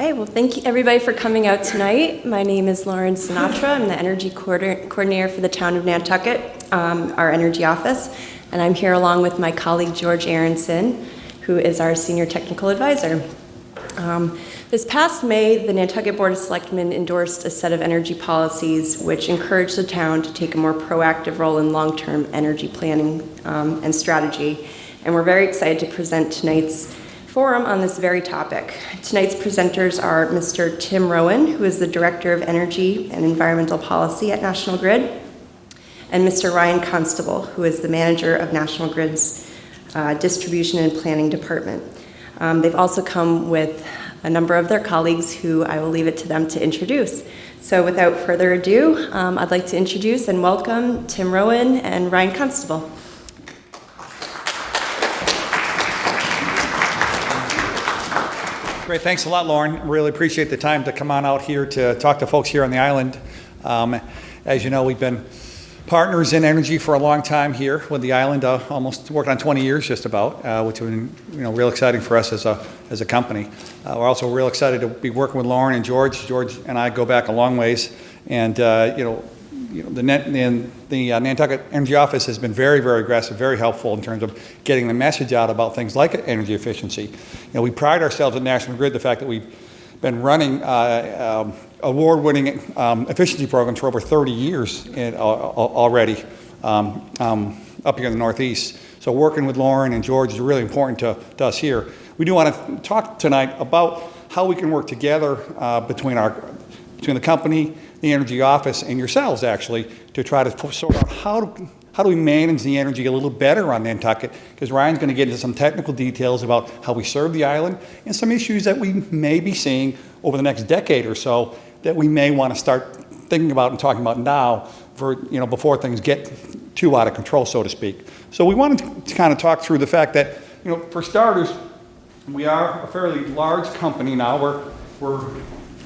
Okay, well, thank you everybody for coming out tonight. My name is Lauren Sinatra. I'm the energy coordinator for the town of Nantucket, our energy office, and I'm here along with my colleague George Aronson, who is our senior technical advisor. This past May, the Nantucket Board of Selectmen endorsed a set of energy policies which encourage the town to take a more proactive role in long-term energy planning and strategy, and we're very excited to present tonight's forum on this very topic. Tonight's presenters are Mr. Tim Rowan, who is the Director of Energy and Environmental Policy at National Grid, and Mr. Ryan Constable, who is the Manager of National Grid's Distribution and Planning Department. They've also come with a number of their colleagues who I will leave it to them to introduce. So without further ado, I'd like to introduce and welcome Tim Rowan and Ryan Constable. Great, thanks a lot, Lauren. Really appreciate the time to come on out here to talk to folks here on the island. As you know, we've been partners in energy for a long time here with the island, almost worked on 20 years just about, which has been real exciting for us as a company. We're also real excited to be working with Lauren and George. George and I go back a long ways, and the Nantucket Energy Office has been very, very aggressive, very helpful in terms of getting the message out about things like energy efficiency. We pride ourselves at National Grid the fact that we've been running award-winning efficiency programs for over 30 years already up here in the Northeast. So working with Lauren and George is really important to us here. We do want to talk tonight about how we can work together between the company, the energy office, and yourselves actually to try to sort out how do we manage the energy a little better on Nantucket, because Ryan's going to get into some technical details about how we serve the island and some issues that we may be seeing over the next decade or so that we may want to start thinking about and talking about now for, before things get too out of control, so to speak. So we wanted to kind of talk through the fact that, for starters, we are a fairly large company now. We're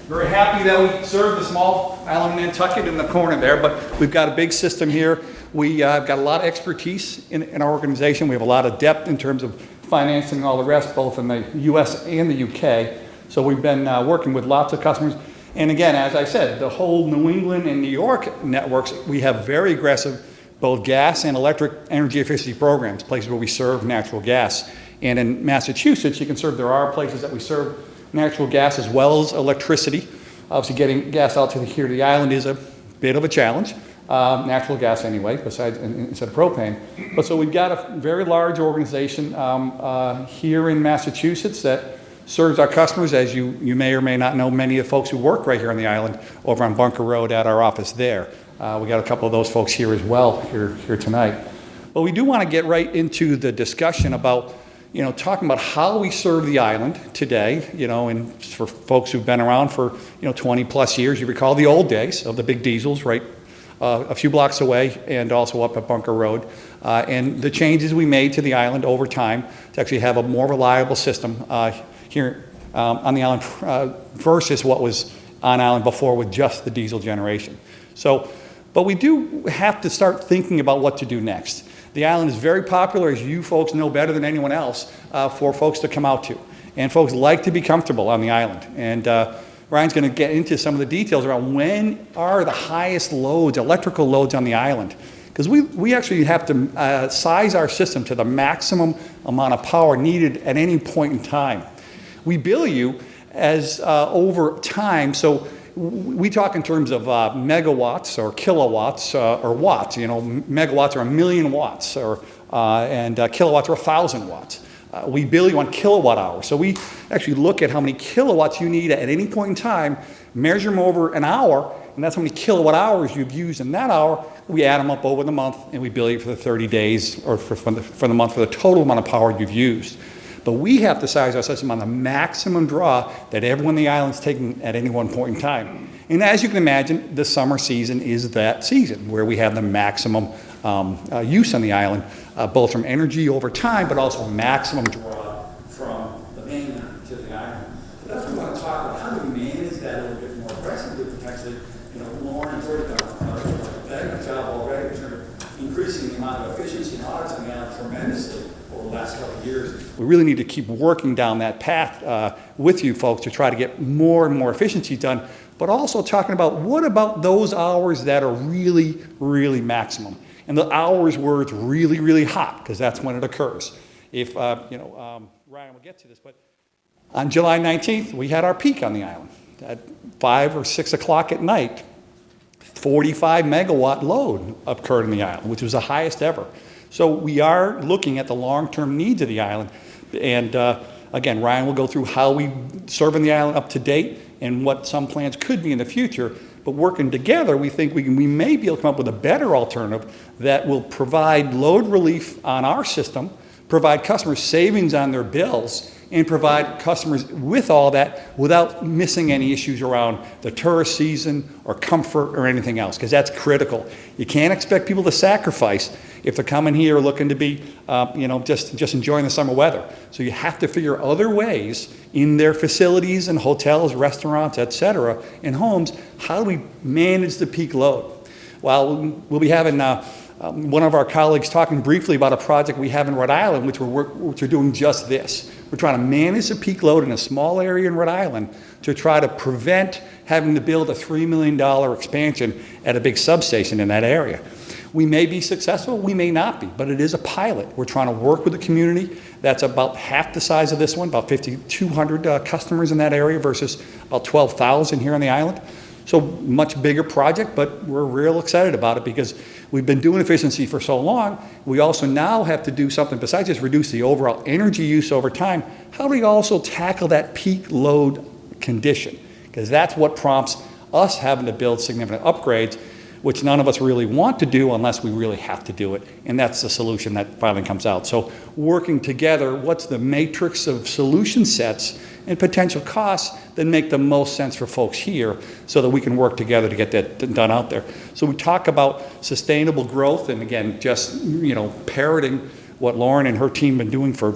very happy that we serve the small island of Nantucket in the corner there, but we've got a big system here. We have got a lot of expertise in our organization. We have a lot of depth in terms of financing and all the rest, both in the US and the UK. So we've been working with lots of customers. And again, as I said, the whole New England and New York networks, we have very aggressive both gas and electric energy efficiency programs, places where we serve natural gas. And in Massachusetts, there are places that we serve natural gas as well as electricity. Obviously getting gas out here to the island is a bit of a challenge. Natural gas anyway, besides instead of propane. But so we've got a very large organization here in Massachusetts that serves our customers. As you may or may not know, many of the folks who work right here on the island over on Bunker Road at our office there. We got a couple of those folks here as well here tonight. But we do want to get right into the discussion about talking about how we serve the island today, and for folks who've been around for, 20 plus years, you recall the old days of the big diesels, right? A few blocks away and also up at Bunker Road. And the changes we made to the island over time to actually have a more reliable system here on the island versus what was on island before with just the diesel generation. So, but we do have to start thinking about what to do next. The island is very popular, as you folks know better than anyone else, for folks to come out to. And folks like to be comfortable on the island. And Ryan's going to get into some of the details around when are the highest loads, electrical loads on the island. Because we actually have to size our system to the maximum amount of power needed at any point in time. We bill you as over time, so we talk in terms of megawatts or kilowatts or watts. Megawatts are 1,000,000 watts, and kilowatts are 1,000 watts. We bill you on kilowatt hours. So we actually look at how many kilowatts you need at any point in time, measure them over an hour, and that's how many kilowatt hours you've used in that hour. We add them up over the month, and we bill you for the 30 days or for the month for the total amount of power you've used. But we have to size our system on the maximum draw that everyone on the island's taking at any one point in time. And as you can imagine, the summer season is that season where we have the maximum use on the island, both from energy over time, but also maximum draw from the mainland to the island. So that's what we want to talk about. How do we manage that a little bit more aggressively, potentially? Lauren and George have done a better job already in terms of increasing the amount of efficiency and audits on the island tremendously over the last couple of years. We really need to keep working down that path with you folks to try to get more and more efficiency done, but also talking about what about those hours that are really, really maximum, and the hours where it's really, really hot, because that's when it occurs. If, Ryan will get to this, but on July 19th, we had our peak on the island. At 5 or 6 o'clock at night, 45 megawatt load occurred on the island, which was the highest ever. So we are looking at the long-term needs of the island. And again, Ryan will go through how we serving the island up to date and what some plans could be in the future. But working together, we think we may be able to come up with a better alternative that will provide load relief on our system, provide customers savings on their bills, and provide customers with all that without missing any issues around the tourist season or comfort or anything else, because that's critical. You can't expect people to sacrifice if they're coming here looking to be, just enjoying the summer weather. So you have to figure other ways in their facilities and hotels, restaurants, et cetera, and homes, how do we manage the peak load? Well, we'll be having one of our colleagues talking briefly about a project we have in Rhode Island, which we're doing just this. We're trying to manage the peak load in a small area in Rhode Island to try to prevent having to build a $3 million expansion at a big substation in that area. We may be successful, we may not be, but it is a pilot. We're trying to work with the community. That's about half the size of this one, about 5,200 customers in that area versus about 12,000 here on the island. So much bigger project, but we're real excited about it because we've been doing efficiency for so long. We also now have to do something besides just reduce the overall energy use over time. How do we also tackle that peak load condition? Because that's what prompts us having to build significant upgrades, which none of us really want to do unless we really have to do it. And that's the solution that finally comes out. So working together, what's the matrix of solution sets and potential costs that make the most sense for folks here so that we can work together to get that done out there. So we talk about sustainable growth, and again, just parroting what Lauren and her team have been doing for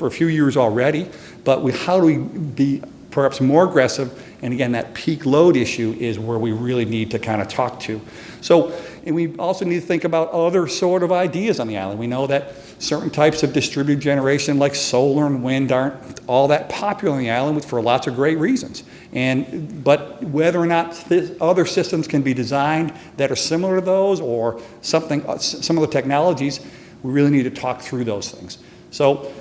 a few years already, but how do we be perhaps more aggressive? And again, that peak load issue is where we really need to kind of talk to. So, and we also need to think about other sort of ideas on the island. We know that certain types of distributed generation like solar and wind aren't all that popular on the island for lots of great reasons. But whether or not other systems can be designed that are similar to those or some of the technologies, we really need to talk through those things. So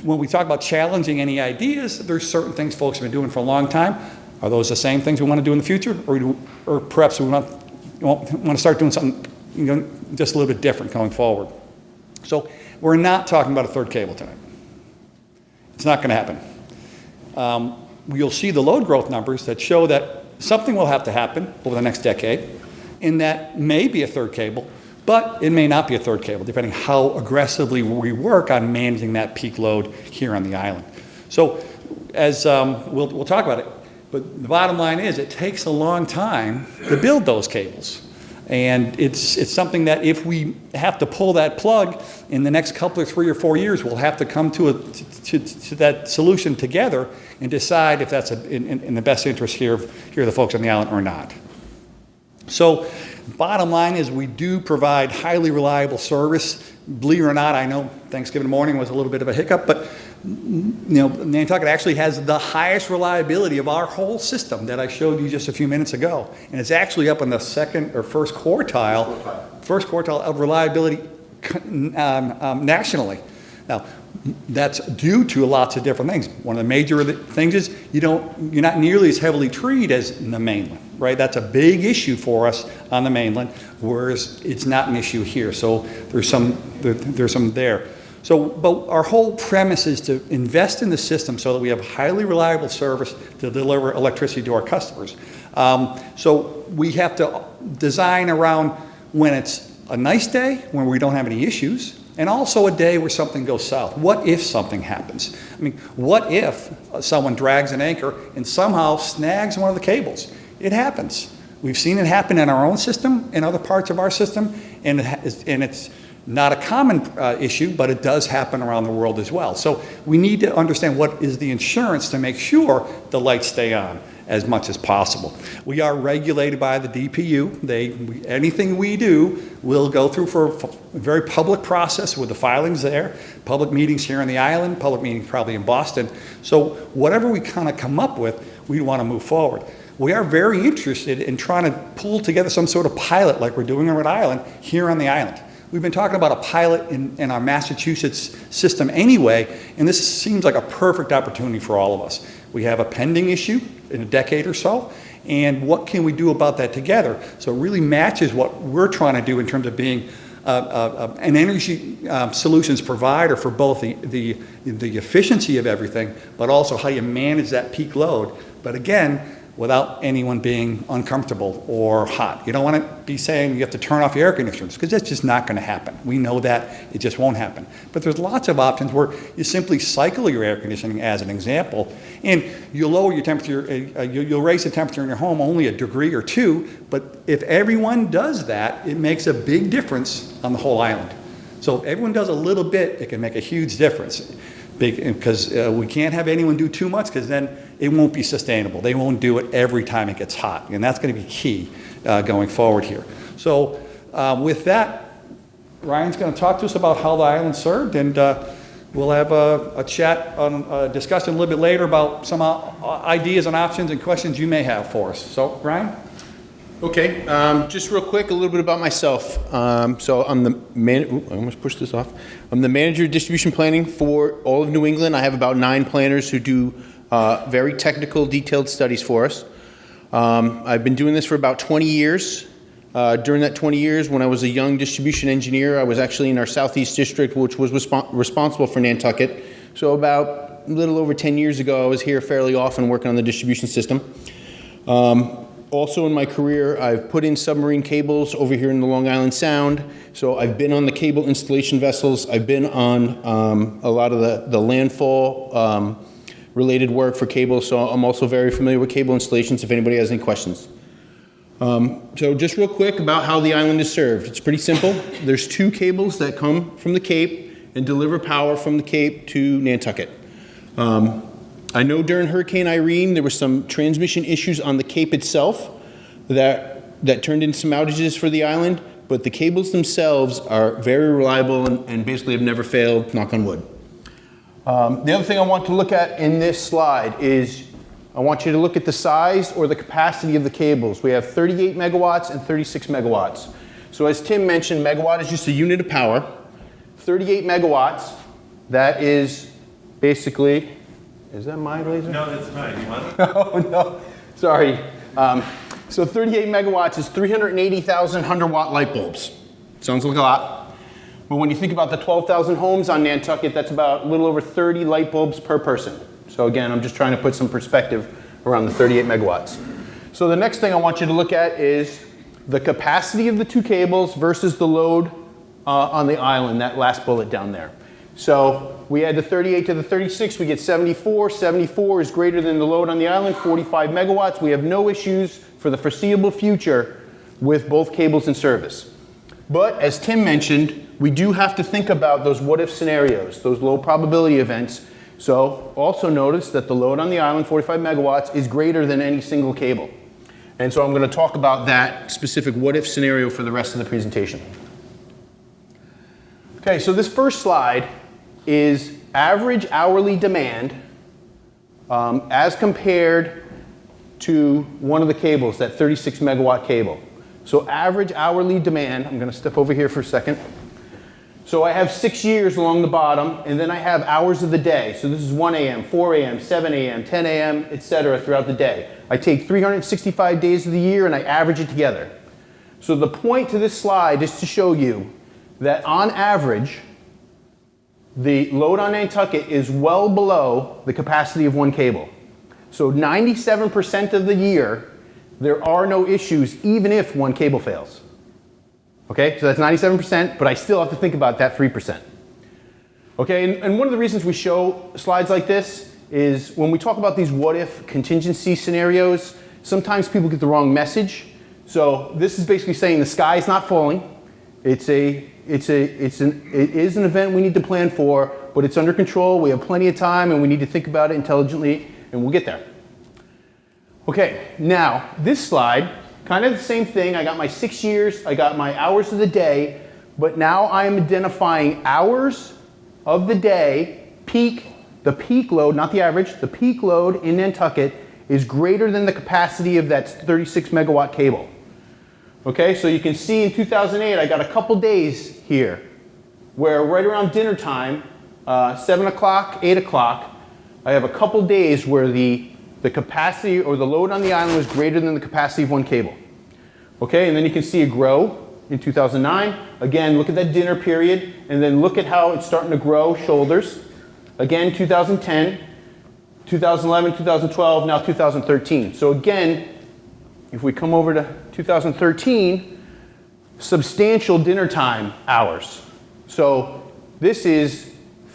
when we talk about challenging any ideas, there's certain things folks have been doing for a long time. Are those the same things we want to do in the future? Or perhaps we want to start doing something just a little bit different going forward? So we're not talking about a third cable tonight. It's not going to happen. You'll see the load growth numbers that show that something will have to happen over the next decade, and that may be a third cable, but it may not be a third cable, depending how aggressively we work on managing that peak load here on the island. So as we'll talk about it, but the bottom line is it takes a long time to build those cables. And it's something that if we have to pull that plug in the next couple of 3 or 4 years, we'll have to come to that solution together and decide if that's in the best interest here of the folks on the island or not. So bottom line is we do provide highly reliable service. Believe it or not, I know Thanksgiving morning was a little bit of a hiccup, but Nantucket actually has the highest reliability of our whole system that I showed you just a few minutes ago. And it's actually up in the second or first quartile of reliability nationally. Now, that's due to lots of different things. One of the major things is you're not nearly as heavily treed as in the mainland, right? That's a big issue for us on the mainland, whereas it's not an issue here. So there's some there. So, but our whole premise is to invest in the system so that we have highly reliable service to deliver electricity to our customers. So we have to design around when it's a nice day, when we don't have any issues, and also a day where something goes south. What if something happens? I mean, what if someone drags an anchor and somehow snags one of the cables? It happens. We've seen it happen in our own system, in other parts of our system, and it's not a common issue, but it does happen around the world as well. So we need to understand what is the insurance to make sure the lights stay on as much as possible. We are regulated by the DPU. Anything we do will go through for a very public process with the filings there, public meetings here on the island, public meetings probably in Boston. So whatever we kind of come up with, we want to move forward. We are very interested in trying to pull together some sort of pilot like we're doing on Rhode Island here on the island. We've been talking about a pilot in our Massachusetts system anyway, and this seems like a perfect opportunity for all of us. We have a pending issue in a decade or so, and what can we do about that together? So it really matches what we're trying to do in terms of being an energy solutions provider for both the efficiency of everything, but also how you manage that peak load. But again, without anyone being uncomfortable or hot. You don't want to be saying you have to turn off your air conditioners, because that's just not going to happen. We know that it just won't happen. But there's lots of options where you simply cycle your air conditioning, as an example, and you'll lower your temperature, you'll raise the temperature in your home only a degree or two, but if everyone does that, it makes a big difference on the whole island. So if everyone does a little bit, it can make a huge difference. Because we can't have anyone do too much, because then it won't be sustainable. They won't do it every time it gets hot, and that's going to be key going forward here. So with that, Ryan's going to talk to us about how the island's served, and we'll have a chat, on discussion a little bit later about some ideas and options and questions you may have for us. So, Ryan? Okay, just real quick, a little bit about myself. So I'm the I almost pushed this off. I'm the manager of distribution planning for all of New England. I have about 9 planners who do very technical, detailed studies for us. I've been doing this for about 20 years. During that 20 years, when I was a young distribution engineer, I was actually in our Southeast District, which was responsible for Nantucket. So about a little over 10 years ago, I was here fairly often working on the distribution system. Also in my career, I've put in submarine cables over here in the Long Island Sound. So I've been on the cable installation vessels. I've been on a lot of the landfall related work for cable. So I'm also very familiar with cable installations if anybody has any questions. So just real quick about how the island is served. It's pretty simple. There's 2 cables that come from the Cape and deliver power from the Cape to Nantucket. I know during Hurricane Irene, there were some transmission issues on the Cape itself that turned into some outages for the island, but the cables themselves are very reliable and basically have never failed, knock on wood. The other thing I want to look at in this slide is I want you to look at the size or the capacity of the cables. We have 38 megawatts and 36 megawatts. So as Tim mentioned, megawatt is just a unit of power. 38 megawatts, that is basically, is that my laser? No, that's mine. You want it? Oh, no, sorry. So 38 megawatts is 380,000 100-watt light bulbs. Sounds like a lot. But when you think about the 12,000 homes on Nantucket, that's about a little over 30 light bulbs per person. So again, I'm just trying to put some perspective around the 38 megawatts. So the next thing I want you to look at is the capacity of the 2 cables versus the load on the island, that last bullet down there. So we add the 38 to the 36, we get 74. 74 is greater than the load on the island, 45 megawatts. We have no issues for the foreseeable future with both cables in service. But as Tim mentioned, we do have to think about those what-if scenarios, those low probability events. So also notice that the load on the island, 45 megawatts, is greater than any single cable. And so I'm going to talk about that specific what-if scenario for the rest of the presentation. Okay, so this first slide is average hourly demand as compared to one of the cables, that 36 megawatt cable. So average hourly demand, I'm going to step over here for a second. So I have 6 years along the bottom, and then I have hours of the day. So this is 1 a.m., 4 a.m., 7 a.m., 10 a.m., etc. throughout the day. I take 365 days of the year and I average it together. So the point to this slide is to show you that on average, the load on Nantucket is well below the capacity of one cable. So 97% of the year, there are no issues even if one cable fails. Okay, so that's 97%, but I still have to think about that 3%. Okay, and one of the reasons we show slides like this is when we talk about these what-if contingency scenarios, sometimes people get the wrong message. So this is basically saying the sky is not falling. It is an event we need to plan for, but it's under control. We have plenty of time, and we need to think about it intelligently, and we'll get there. Okay, now this slide, kind of the same thing. I got my 6 years, I got my hours of the day, but now I'm identifying hours of the day, the peak load, not the average, the peak load in Nantucket is greater than the capacity of that 36 megawatt cable. Okay, so you can see in 2008, I got a couple days here where right around dinner time, 7 o'clock, 8 o'clock, I have a couple days where the capacity or the load on the island was greater than the capacity of one cable. Okay, and then you can see it grow in 2009. Again, look at that dinner period, and then look at how it's starting to grow shoulders. Again, 2010, 2011, 2012, now 2013. So again, if we come over to 2013, substantial dinner time hours. So this is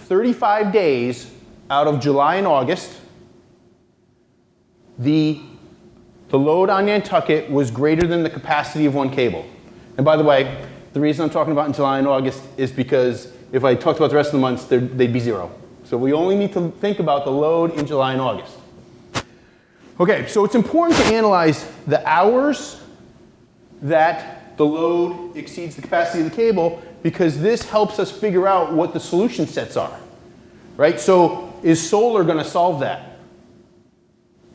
35 days out of July and August. The load on Nantucket was greater than the capacity of one cable. And by the way, the reason I'm talking about in July and August is because if I talked about the rest of the months, they'd be zero. So we only need to think about the load in July and August. Okay, so it's important to analyze the hours that the load exceeds the capacity of the cable because this helps us figure out what the solution sets are, right? So is solar going to solve that?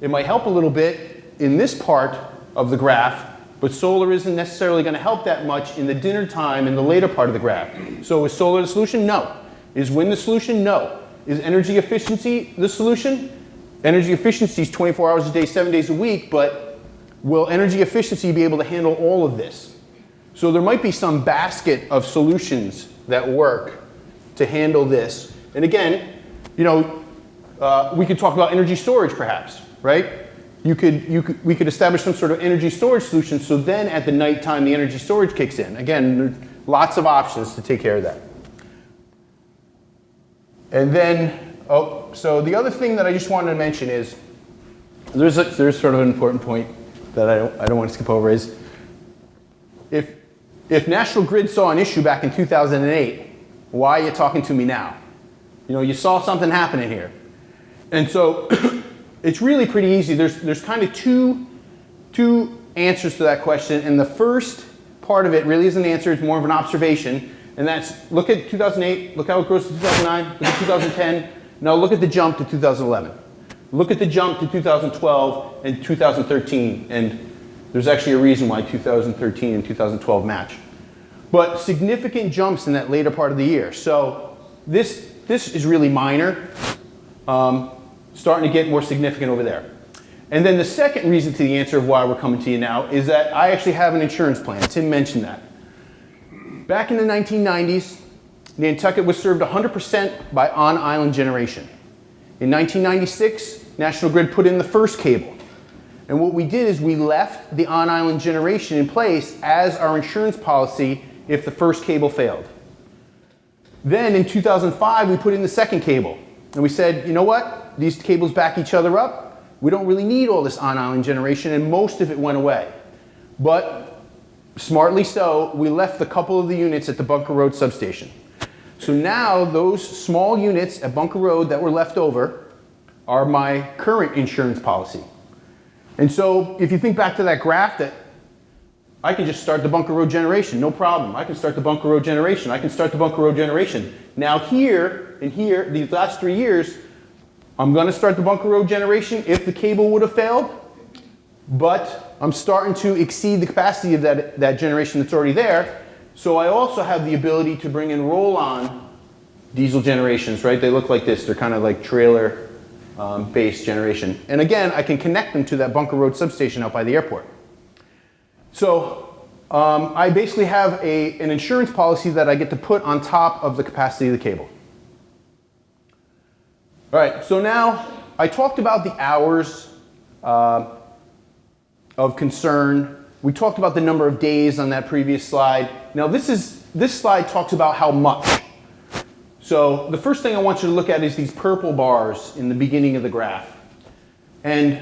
It might help a little bit in this part of the graph, but solar isn't necessarily going to help that much in the dinner time in the later part of the graph. So is solar the solution? No. Is wind the solution? No. Is energy efficiency the solution? Energy efficiency is 24 hours a day, 7 days a week, but will energy efficiency be able to handle all of this? So there might be some basket of solutions that work to handle this. And again, you know, we could talk about energy storage perhaps, right? We could establish some sort of energy storage solution so then at the nighttime the energy storage kicks in. Again, there's lots of options to take care of that. And then, so the other thing that I just wanted to mention is, there's sort of an important point that I don't want to skip over is, if National Grid saw an issue back in 2008, why are you talking to me now? You know, you saw something happening here. And so, it's really pretty easy. There's kind of two answers to that question, and the first part of it really isn't an answer, it's more of an observation, and that's look at 2008, look how it grows to 2009, look at 2010, now look at the jump to 2011. Look at the jump to 2012 and 2013, and there's actually a reason why 2013 and 2012 match. But significant jumps in that later part of the year. So this is really minor. Starting to get more significant over there. And then the second reason to the answer of why we're coming to you now is that I actually have an insurance plan. Tim mentioned that. Back in the 1990s, Nantucket was served 100% by on-island generation. In 1996, National Grid put in the first cable. And what we did is we left the on-island generation in place as our insurance policy if the first cable failed. Then in 2005, we put in the second cable. And we said, you know what? These cables back each other up. We don't really need all this on-island generation, and most of it went away. But smartly so, we left a couple of the units at the Bunker Road substation. So now those small units at Bunker Road that were left over are my current insurance policy. And so if you think back to that graph, that I can just start the Bunker Road generation, no problem. I can start the Bunker Road generation. I can start the Bunker Road generation. Now here and here, these last 3 years, I'm going to start the Bunker Road generation if the cable would have failed, but I'm starting to exceed the capacity of that generation that's already there. So I also have the ability to bring in roll-on diesel generations, right? They look like this. They're kind of like trailer based generation. And again, I can connect them to that Bunker Road substation out by the airport. So I basically have an insurance policy that I get to put on top of the capacity of the cable. All right, so now I talked about the hours of concern. We talked about the number of days on that previous slide. Now this slide talks about how much. So the first thing I want you to look at is these purple bars in the beginning of the graph. And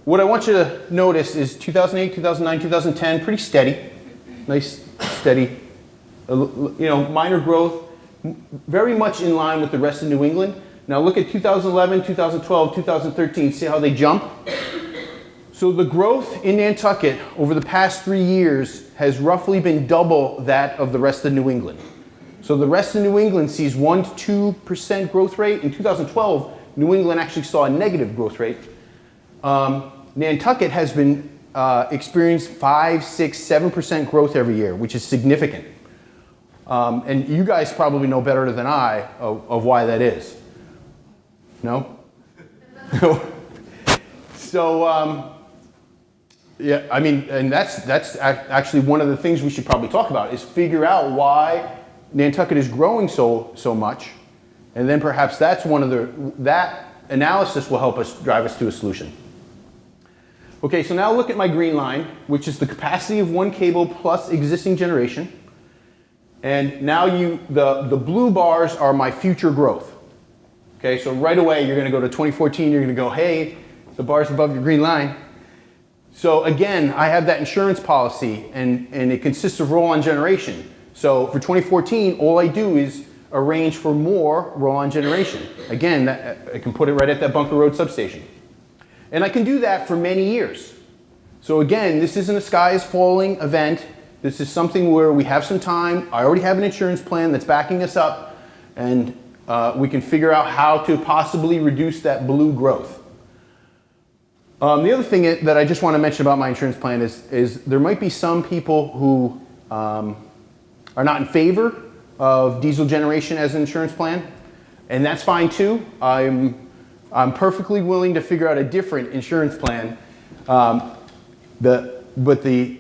what I want you to notice is 2008, 2009, 2010, pretty steady. Nice, steady, minor growth, very much in line with the rest of New England. Now look at 2011, 2012, 2013, see how they jump? So the growth in Nantucket over the past 3 years has roughly been double that of the rest of New England. So the rest of New England sees 1 to 2% growth rate. In 2012, New England actually saw a negative growth rate. Nantucket has been experienced 5, 6, 7% growth every year, which is significant. And you guys probably know better than I of why that is. No? So, yeah, I mean, and that's actually one of the things we should probably talk about is figure out why Nantucket is growing so much, and then perhaps that's one of that analysis will help us drive us to a solution. Okay, so now look at my green line, which is the capacity of one cable plus existing generation, and now the blue bars are my future growth. Okay, so right away you're going to go to 2014. You're going to go, hey, the bar's above your green line. So again, I have that insurance policy, and it consists of roll-on generation. So for 2014, all I do is arrange for more roll-on generation. Again, I can put it right at that Bunker Road substation. And I can do that for many years. So again, this isn't a sky is falling event. This is something where we have some time. I already have an insurance plan that's backing us up, and we can figure out how to possibly reduce that blue growth. The other thing that I just want to mention about my insurance plan is there might be some people who are not in favor of diesel generation as an insurance plan, and that's fine too. I'm perfectly willing to figure out a different insurance plan. But the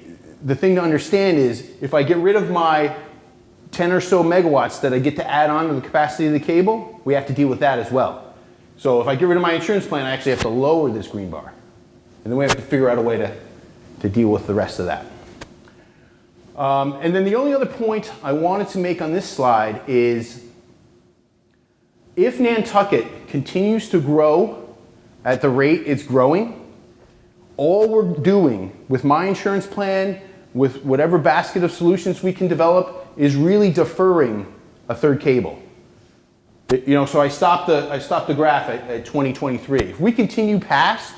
thing to understand is if I get rid of my 10 or so megawatts that I get to add on to the capacity of the cable, we have to deal with that as well. So if I get rid of my insurance plan, I actually have to lower this green bar. And then we have to figure out a way to deal with the rest of that. And then the only other point I wanted to make on this slide is if Nantucket continues to grow at the rate it's growing, all we're doing with my insurance plan, with whatever basket of solutions we can develop, is really deferring a third cable. So I stopped the graph at 2023. If we continue past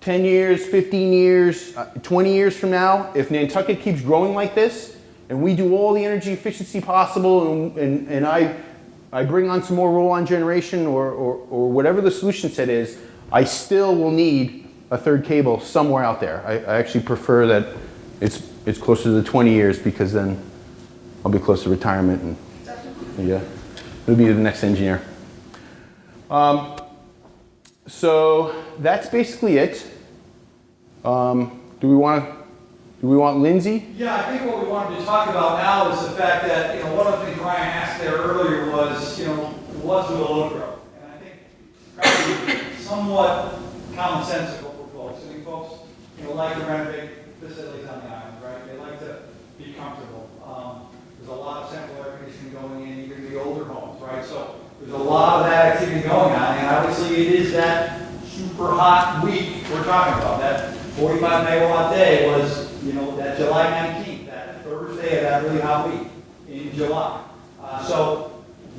10 years, 15 years, 20 years from now, if Nantucket keeps growing like this, and we do all the energy efficiency possible, and I bring on some more roll-on generation or whatever the solution set is, I still will need a third cable somewhere out there. I actually prefer that it's closer to the 20 years because then I'll be close to retirement, and yeah, it'll be the next engineer. So that's basically it. Do we want Lindsay? Yeah, I think what we wanted to talk about now is the fact that, one of the things Brian asked there earlier was, what's the load growth? And I think probably somewhat commonsensical for folks. I mean, folks, like to renovate facilities on the island, right? They like to be comfortable. There's a lot of central air conditioning going in, even the older homes, right? So there's a lot of that activity going on, and obviously it is that super hot week we're talking about. That 45 megawatt day was, that July 19th, that Thursday of that really hot week in July. So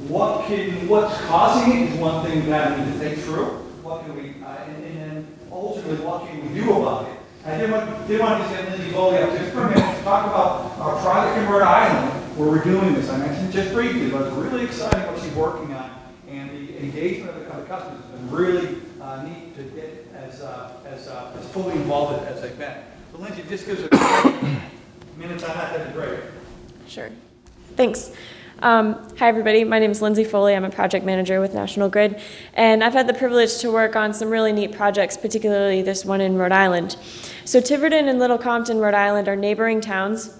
what's causing it is one thing we kind of need to think through. What can we, and then ultimately what can we do about it? I did want to just get Lindsay Foley up just for a minute to talk about our project in Rhode Island where we're doing this. I mentioned just briefly, but it's really exciting what she's working on, and the engagement of the customers has been really neat to get as fully involved as they've been. So Lindsay, just gives us minutes on that, that'd be great. Sure. Thanks. Hi, everybody. My name is Lindsay Foley. I'm a project manager with National Grid, and I've had the privilege to work on some really neat projects, particularly this one in Rhode Island. So Tiverton and Little Compton, Rhode Island, are neighboring towns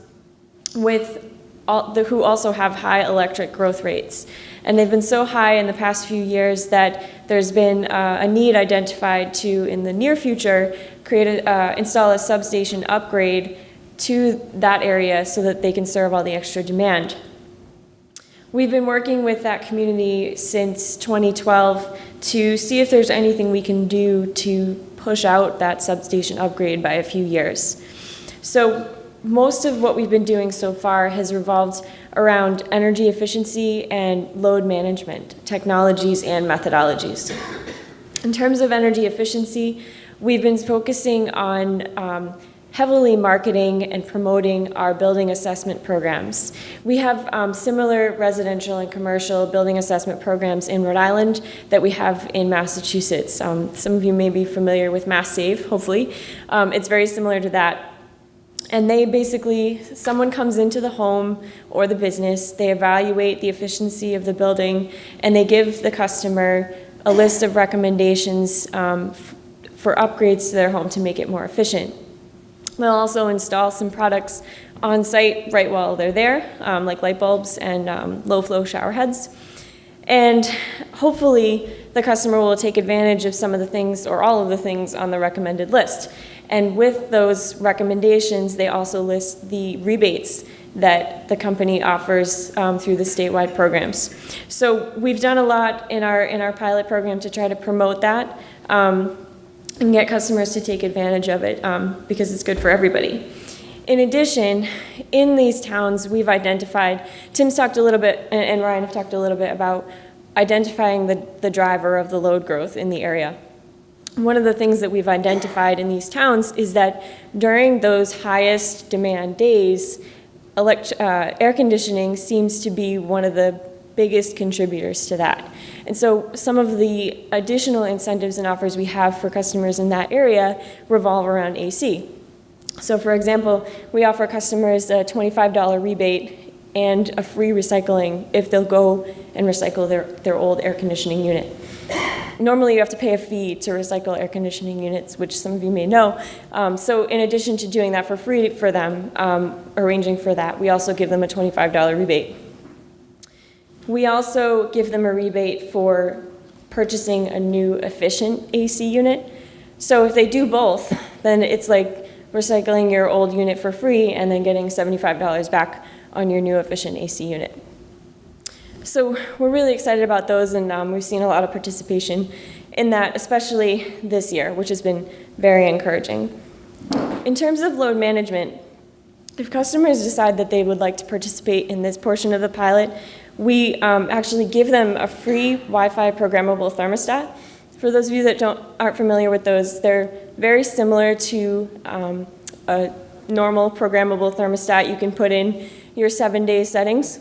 who also have high electric growth rates. And they've been so high in the past few years that there's been a need identified to, in the near future, install a substation upgrade to that area so that they can serve all the extra demand. We've been working with that community since 2012 to see if there's anything we can do to push out that substation upgrade by a few years. So most of what we've been doing so far has revolved around energy efficiency and load management technologies and methodologies. In terms of energy efficiency, we've been focusing on heavily marketing and promoting our building assessment programs. We have similar residential and commercial building assessment programs in Rhode Island that we have in Massachusetts. Some of you may be familiar with Mass Save, hopefully. It's very similar to that. And they basically, someone comes into the home or the business, they evaluate the efficiency of the building, and they give the customer a list of recommendations for upgrades to their home to make it more efficient. They'll also install some products on site right while they're there, like light bulbs and low-flow shower heads. And hopefully, the customer will take advantage of some of the things or all of the things on the recommended list. And with those recommendations, they also list the rebates that the company offers through the statewide programs. So we've done a lot in our pilot program to try to promote that and get customers to take advantage of it because it's good for everybody. In addition, in these towns, we've identified, Tim's talked a little bit, and Ryan have talked a little bit about identifying the driver of the load growth in the area. One of the things that we've identified in these towns is that during those highest demand days, air conditioning seems to be one of the biggest contributors to that. And so some of the additional incentives and offers we have for customers in that area revolve around AC. So for example, we offer customers a $25 rebate and a free recycling if they'll go and recycle their old air conditioning unit. Normally you have to pay a fee to recycle air conditioning units, which some of you may know. So in addition to doing that for free for them, arranging for that, we also give them a $25 rebate. We also give them a rebate for purchasing a new efficient AC unit. So if they do both, then it's like recycling your old unit for free and then getting $75 back on your new efficient AC unit. So we're really excited about those, and we've seen a lot of participation in that, especially this year, which has been very encouraging. In terms of load management, if customers decide that they would like to participate in this portion of the pilot, we actually give them a free Wi-Fi programmable thermostat. For those of you that aren't familiar with those, they're very similar to a normal programmable thermostat. You can put in your 7-day settings,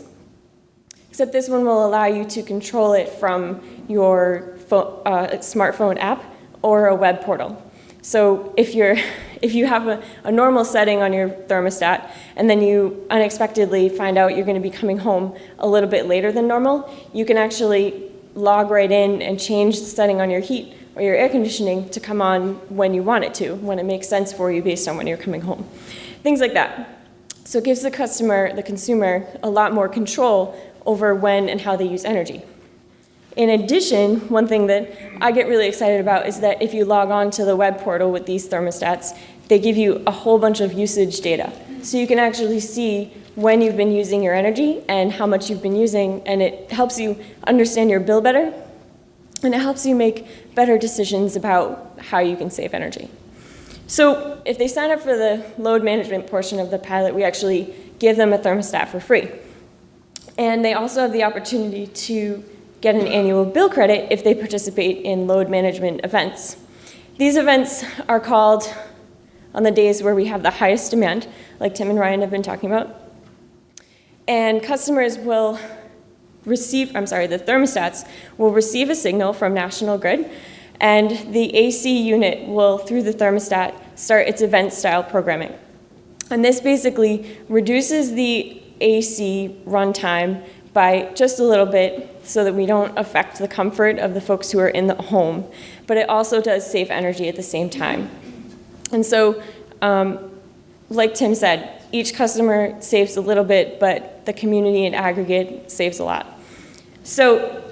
except this one will allow you to control it from your smartphone app or a web portal. So if you have a normal setting on your thermostat and then you unexpectedly find out you're going to be coming home a little bit later than normal, you can actually log right in and change the setting on your heat or your air conditioning to come on when you want it to, when it makes sense for you based on when you're coming home. Things like that. So it gives the consumer, a lot more control over when and how they use energy. In addition, one thing that I get really excited about is that if you log on to the web portal with these thermostats, they give you a whole bunch of usage data. So you can actually see when you've been using your energy and how much you've been using, and it helps you understand your bill better, and it helps you make better decisions about how you can save energy. So if they sign up for the load management portion of the pilot, we actually give them a thermostat for free. And they also have the opportunity to get an annual bill credit if they participate in load management events. These events are called on the days where we have the highest demand, like Tim and Ryan have been talking about. And customers will receive, the thermostats will receive a signal from National Grid, and the AC unit will, through the thermostat, start its event-style programming. And this basically reduces the AC runtime by just a little bit so that we don't affect the comfort of the folks who are in the home, but it also does save energy at the same time. And so, like Tim said, each customer saves a little bit, but the community in aggregate saves a lot. So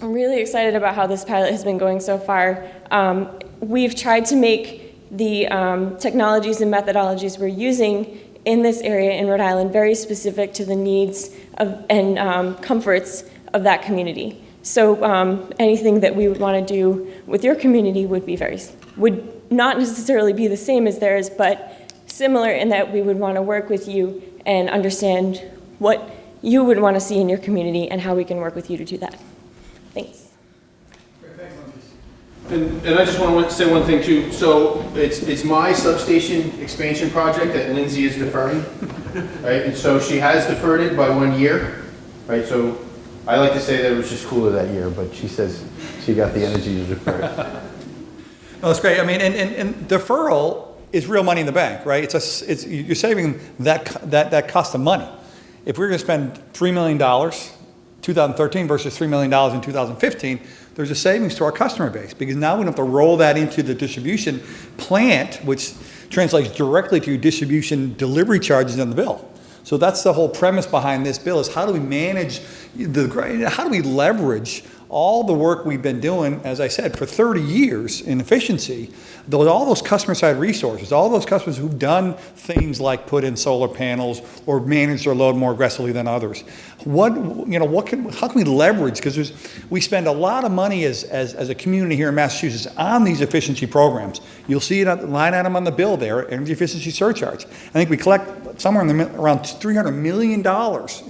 I'm really excited about how this pilot has been going so far. We've tried to make the technologies and methodologies we're using in this area in Rhode Island very specific to the needs and comforts of that community. So anything that we would want to do with your community would not necessarily be the same as theirs, but similar in that we would want to work with you and understand what you would want to see in your community and how we can work with you to do that. Thanks. Great, thanks, Lindsay. And I just want to say one thing too. So it's my substation expansion project that Lindsay is deferring, right? And so she has deferred it by 1 year, right? So I like to say that it was just cooler that year, but she says she got the energy to defer it. No, that's great. I mean, and deferral is real money in the bank, right? You're saving that cost of money. If we're going to spend $3 million 2013 versus $3 million in 2015, there's a savings to our customer base because now we don't have to roll that into the distribution plant, which translates directly to your distribution delivery charges on the bill. So that's the whole premise behind this bill is how do we manage how do we leverage all the work we've been doing, as I said, for 30 years in efficiency, all those customer side resources, all those customers who've done things like put in solar panels or manage their load more aggressively than others. How can we leverage, because we spend a lot of money as a community here in Massachusetts on these efficiency programs. You'll see it line item on the bill there, energy efficiency surcharge. I think we collect somewhere around $300 million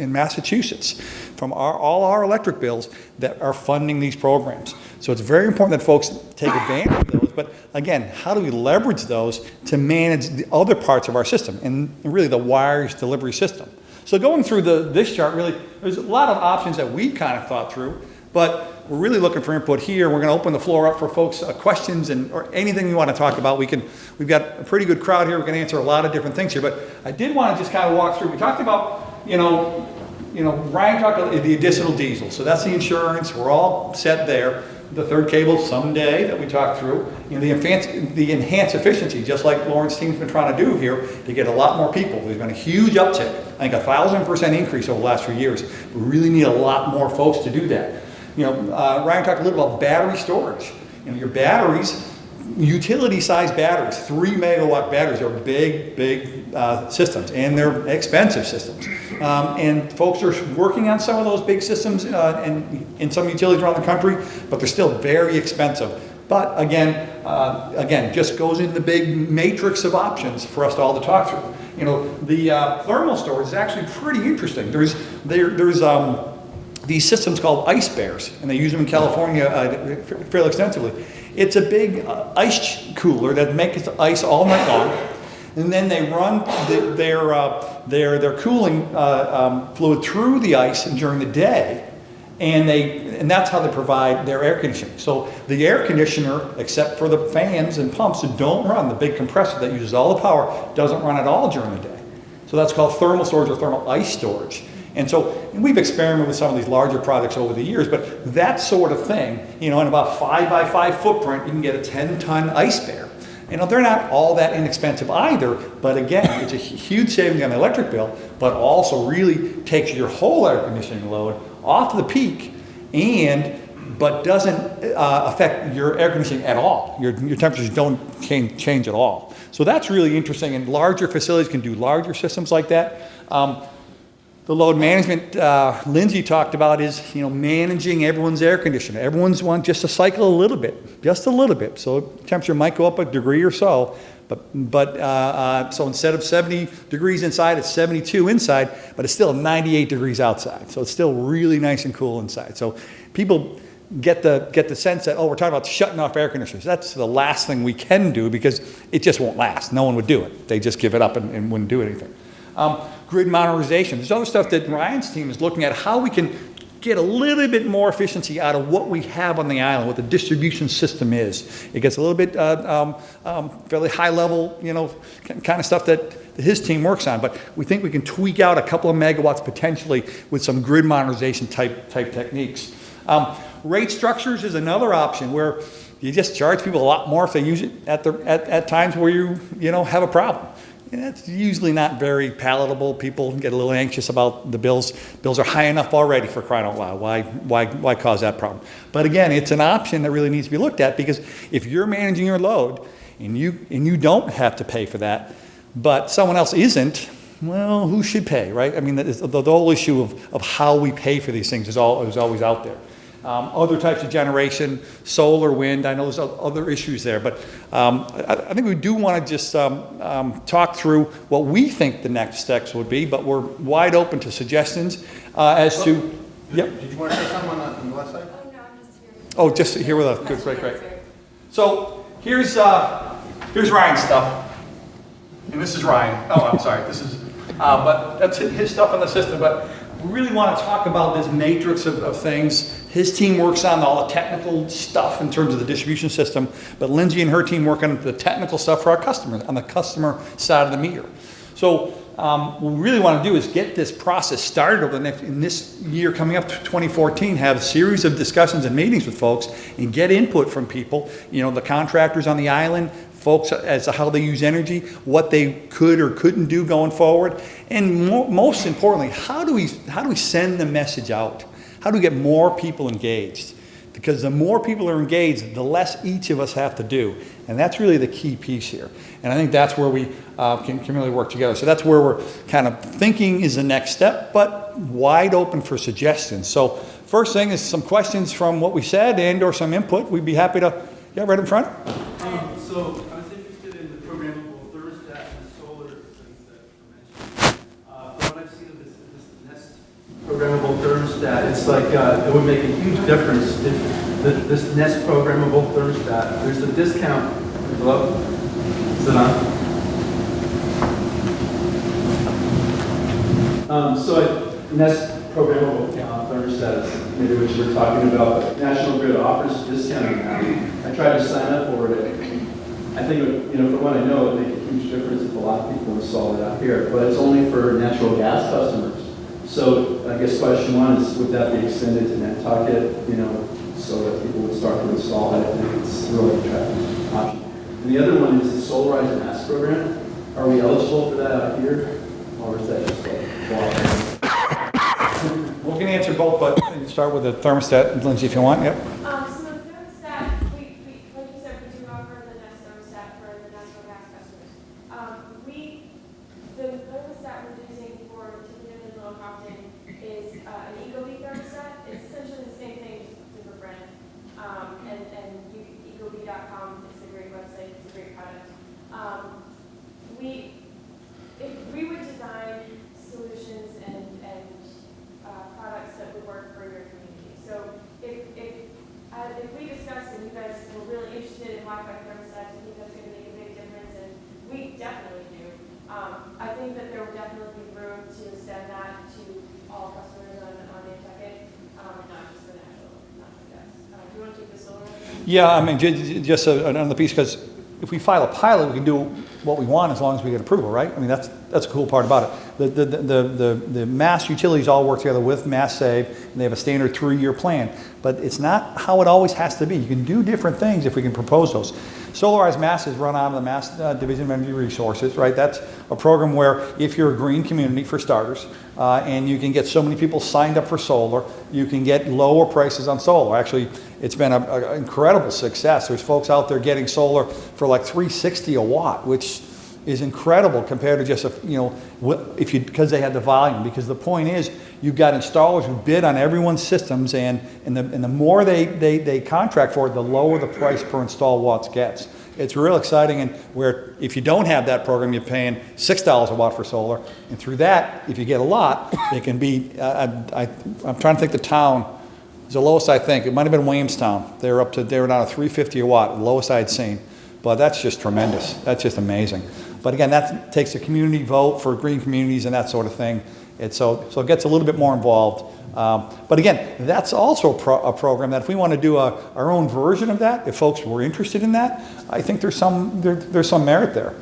in Massachusetts from all our electric bills that are funding these programs. So it's very important that folks take advantage of those. But again, how do we leverage those to manage the other parts of our system and really the wires delivery system? So going through this chart, really, there's a lot of options that we've kind of thought through, but we're really looking for input here. We're going to open the floor up for folks' questions or anything you want to talk about. We've got a pretty good crowd here. We're going to answer a lot of different things here. But I did want to just kind of walk through. We talked about, Ryan talked about the additional diesel. So that's the insurance. We're all set there. The third cable someday that we talked through. The enhanced efficiency, just like Lauren's team's been trying to do here, to get a lot more people. There's been a huge uptick. I think 1,000% increase over the last few years. We really need a lot more folks to do that. Ryan talked a little about battery storage. Your batteries, utility-sized batteries, 3 megawatt batteries are big systems, and they're expensive systems. And folks are working on some of those big systems in some utilities around the country, but they're still very expensive. But again, just goes into the big matrix of options for us to all to talk through. The thermal storage is actually pretty interesting. There's these systems called ice bears, and they use them in California fairly extensively. It's a big ice cooler that makes ice all night long, and then they run their cooling fluid through the ice during the day, and that's how they provide their air conditioning. So the air conditioner, except for the fans and pumps that don't run, the big compressor that uses all the power, doesn't run at all during the day. So that's called thermal storage or thermal ice storage. And we've experimented with some of these larger projects over the years, but that sort of thing, in about 5x5 footprint, you can get a 10-ton ice bear. They're not all that inexpensive either, but again, it's a huge savings on the electric bill, but also really takes your whole air conditioning load off the peak but doesn't affect your air conditioning at all. Your temperatures don't change at all. So that's really interesting, and larger facilities can do larger systems like that. The load management Lindsay talked about is, managing everyone's air conditioner. Everyone's want just to cycle a little bit, just a little bit. So temperature might go up a degree or so, but so instead of 70 degrees inside, it's 72 inside, but it's still 98 degrees outside. So it's still really nice and cool inside. So people get the sense that, we're talking about shutting off air conditioners. That's the last thing we can do because it just won't last. No one would do it. They just give it up and wouldn't do anything. Grid modernization. There's other stuff that Ryan's team is looking at, how we can get a little bit more efficiency out of what we have on the island, what the distribution system is. It gets a little bit fairly high level, kind of stuff that his team works on, but we think we can tweak out a couple of megawatts potentially with some grid modernization type techniques. Rate structures is another option where you just charge people a lot more if they use it at times where you have a problem. It's usually not very palatable. People get a little anxious about the bills. Bills are high enough already, for crying out loud. Why cause that problem? But again, it's an option that really needs to be looked at, because if you're managing your load and you don't have to pay for that, but someone else isn't, well, who should pay, right? I mean, the whole issue of how we pay for these things is always out there. Other types of generation, solar, wind, I know there's other issues there, but I think we do want to just talk through what we think the next steps would be, but we're wide open to suggestions as to... Yep. Did you want to say something on the left side? Oh, no, I'm just here. Oh, just here with us. Good, great. So here's Ryan's stuff, and this is Ryan. Oh, I'm sorry. This is, but that's his stuff in the system. But we really want to talk about this matrix of things. His team works on all the technical stuff in terms of the distribution system, but Lindsay and her team work on the technical stuff for our customers, on the customer side of the meter. So what we really want to do is get this process started over in this year coming up to 2014, have a series of discussions and meetings with folks and get input from people, the contractors on the island, folks as to how they use energy, what they could or couldn't do going forward, and most importantly, how do we send the message out? How do we get more people engaged? Because the more people are engaged, the less each of us have to do. And that's really the key piece here. And I think that's where we can really work together. So that's where we're kind of thinking is the next step, but wide open for suggestions. So first thing is some questions from what we said and or some input. We'd be happy to, yeah, right in front. So I was interested in the programmable thermostat and solar things that you mentioned. From what I've seen of this Nest programmable thermostat, it's like it would make a huge difference if this Nest programmable thermostat, there's a discount. Hello? Is it on? Nest programmable thermostat is maybe what you were talking about, but National Grid offers a discount on that. I tried to sign up for it. I think, from what I know, it would make a huge difference if a lot of people install it out here, but it's only for natural gas customers. So I guess question one is, would that be extended to Nantucket, so that people would start to install it? I think it's a really attractive option. And the other one is the Solarized Mass program. Are we eligible for that out here, or is that just a block? We can answer both, but start with the thermostat, Lindsay, if you want. Yep. So the thermostat, like you said, we do offer the Nest thermostat for the natural gas customers. The thermostat we're using for Tiffany and Little Compton is an Ecobee thermostat. It's essentially the same thing, just a different brand. And ecobee.com is a great website. It's a great product. If we would design solutions and products that would work for your community. So if we discussed and you guys were really interested in Wi-Fi thermostats, I think that's going to make a big difference, and we definitely do. I think that there will definitely be room to extend that to all customers on Nantucket, not just the natural gas. Do you want to take the solar? Yeah, I mean, just another piece, because if we file a pilot, we can do what we want as long as we get approval, right? I mean, that's a cool part about it. The mass utilities all work together with Mass Save, and they have a standard 3-year plan. But it's not how it always has to be. You can do different things if we can propose those. Solarized Mass is run out of the Mass Division of Energy Resources, right? That's a program where if you're a green community, for starters, and you can get so many people signed up for solar, you can get lower prices on solar. Actually, it's been an incredible success. There's folks out there getting solar for like $360 a watt, which is incredible compared to just because they had the volume. Because the point is, you've got installers who bid on everyone's systems, and the more they contract for it, the lower the price per installed watts gets. It's real exciting, and where if you don't have that program, you're paying $6 a watt for solar, and through that, if you get a lot, it can be. I'm trying to think the town. It's the lowest I think. It might have been Williamstown. They were down to $350 a watt, the lowest I'd seen. But that's just tremendous. That's just amazing. But again, that takes a community vote for green communities and that sort of thing. So it gets a little bit more involved. But again, that's also a program that if we want to do our own version of that, if folks were interested in that, I think there's some merit there.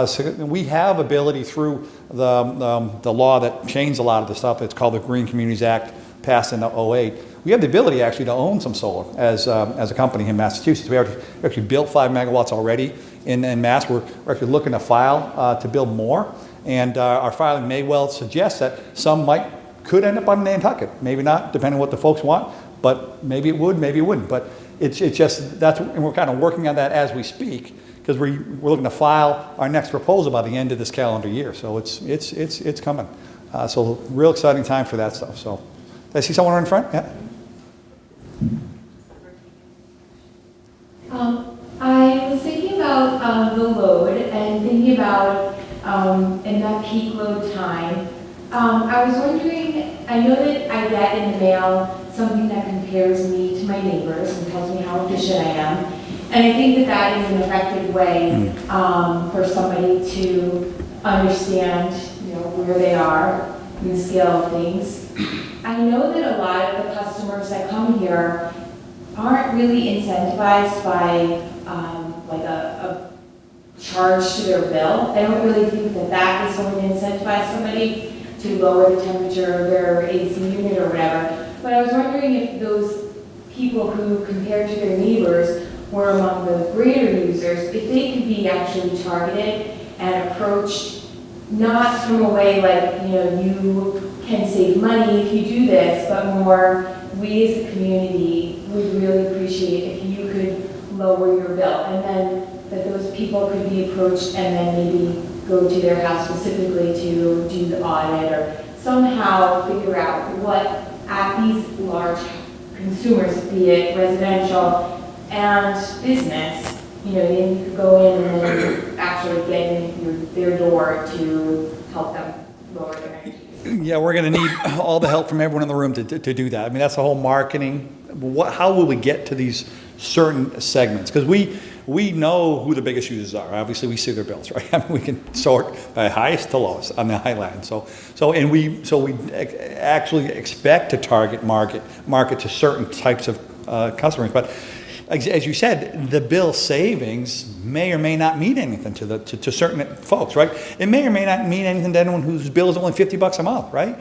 So we have ability through the law that changed a lot of the stuff. It's called the Green Communities Act, passed in 2008. We have the ability actually to own some solar as a company in Massachusetts. We actually built 5 megawatts already in Mass. We're actually looking to file to build more, and our filing may well suggest that some could end up on Nantucket. Maybe not, depending on what the folks want, but maybe it would, maybe it wouldn't. But it's just and we're kind of working on that as we speak, because we're looking to file our next proposal by the end of this calendar year. So it's coming. So real exciting time for that stuff. So did I see someone in front? Yeah. I was thinking about the load and thinking about in that peak load time. I was wondering, I know that I get in the mail something that compares me to my neighbors and tells me how efficient I am. And I think that that is an effective way for somebody to understand, where they are in the scale of things. I know that a lot of the customers that come here aren't really incentivized by like a charge to their bill. I don't really think that that is going to incentivize somebody to lower the temperature of their AC unit or whatever. But I was wondering if those people who, compared to their neighbors, were among the greater users, if they could be actually targeted and approached not from a way like, you can save money if you do this, but more, we as a community would really appreciate if you could lower your bill. And then that those people could be approached and then maybe go to their house specifically to do the audit or somehow figure out what at these large consumers, be it residential and business, you could go in and then actually get in their door to help them lower their energy. Yeah, we're going to need all the help from everyone in the room to do that. I mean, that's the whole marketing. How will we get to these certain segments? Because we know who the biggest users are. Obviously, we see their bills, right? I mean, we can sort by highest to lowest on the Highline. So we actually expect to target market to certain types of customers. But as you said, the bill savings may or may not mean anything to certain folks, right? It may or may not mean anything to anyone whose bill is only $50 a month, right?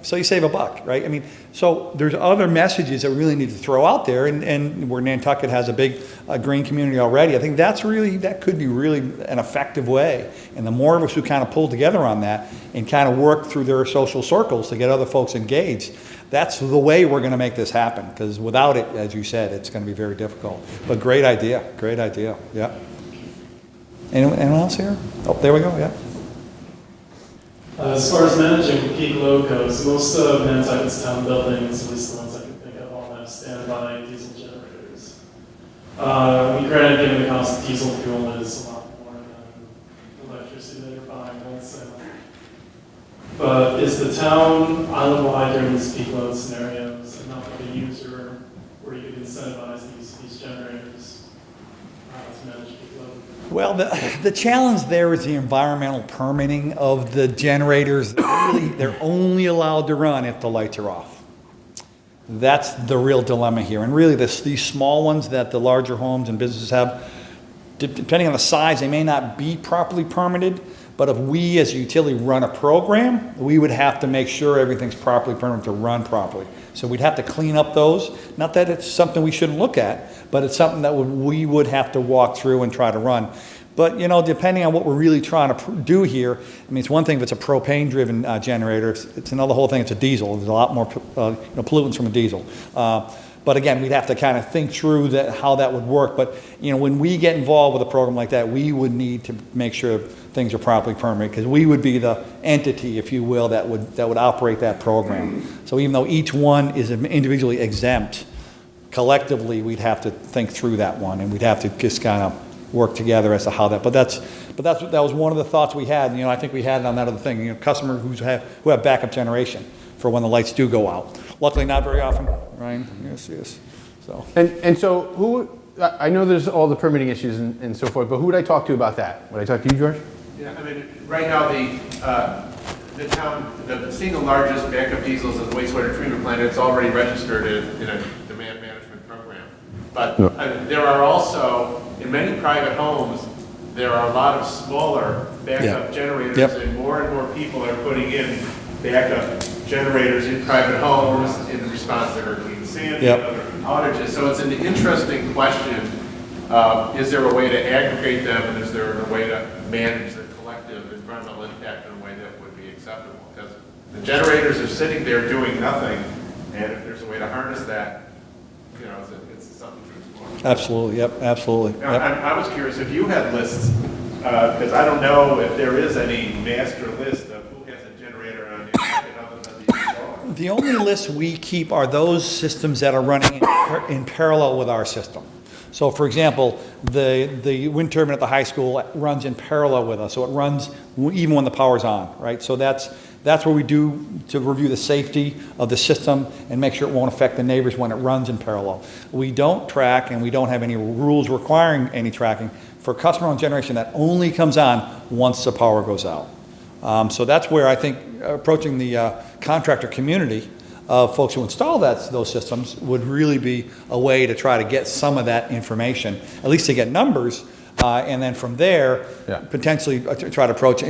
So you save $1, right? I mean, so there's other messages that we really need to throw out there, and where Nantucket has a big green community already, I think that could be really an effective way. And the more of us who kind of pull together on that and kind of work through their social circles to get other folks engaged, that's the way we're going to make this happen, because without it, as you said, it's going to be very difficult. But great idea, yeah. Anyone else here? Oh, there we go, yeah. As far as managing peak load goes, most of Nantucket's town buildings, at least the ones I can think of, all have standby diesel generators. Granted, given the cost of diesel fuel is a lot more than electricity that you're buying wholesale. But is the town island-wide during these peak load scenarios enough of a user where you could incentivize these generators to manage peak load? Well, the challenge there is the environmental permitting of the generators. They're only allowed to run if the lights are off. That's the real dilemma here. And really, these small ones that the larger homes and businesses have, depending on the size, they may not be properly permitted. But if we as a utility run a program, we would have to make sure everything's properly permitted to run properly. So we'd have to clean up those. Not that it's something we shouldn't look at, but it's something that we would have to walk through and try to run. But, depending on what we're really trying to do here, I mean, it's one thing if it's a propane-driven generator. It's another whole thing. It's a diesel. There's a lot more pollutants from a diesel. But again, we'd have to kind of think through how that would work. But, when we get involved with a program like that, we would need to make sure things are properly permitted, because we would be the entity, if you will, that would operate that program. So even though each one is individually exempt, collectively we'd have to think through that one, and we'd have to just kind of work together as to how that. But that was one of the thoughts we had. I think we had it on that other thing. Customers who have backup generation for when the lights do go out. Luckily, not very often, Ryan. Yes. So. And so who? I know there's all the permitting issues and so forth, but who would I talk to about that? Would I talk to you, George? Yeah, I mean, right now the town, seeing the largest backup diesels at the wastewater treatment plant, it's already registered in a demand management program. But there are also, in many private homes, there are a lot of smaller backup generators, and more people are putting in backup generators in private homes in response to Hurricane Sandy and other outages. So it's an interesting question. Is there a way to aggregate them, and is there a way to manage the collective environmental impact in a way that would be acceptable? Because the generators are sitting there doing nothing, and if there's a way to harness that, it's something to explore. Absolutely, absolutely. Now, I was curious if you had lists, because I don't know if there is any master list of who has a generator on the market other than the installer. The only lists we keep are those systems that are running in parallel with our system. So, for example, the wind turbine at the high school runs in parallel with us, so it runs even when the power's on, right? So that's That's where we do to review the safety of the system and make sure it won't affect the neighbors when it runs in parallel. We don't track, and we don't have any rules requiring any tracking for customer-owned generation that only comes on once the power goes out. So that's where I think approaching the contractor community of folks who install those systems would really be a way to try to get some of that information, at least to get numbers, and then from there, potentially try to approach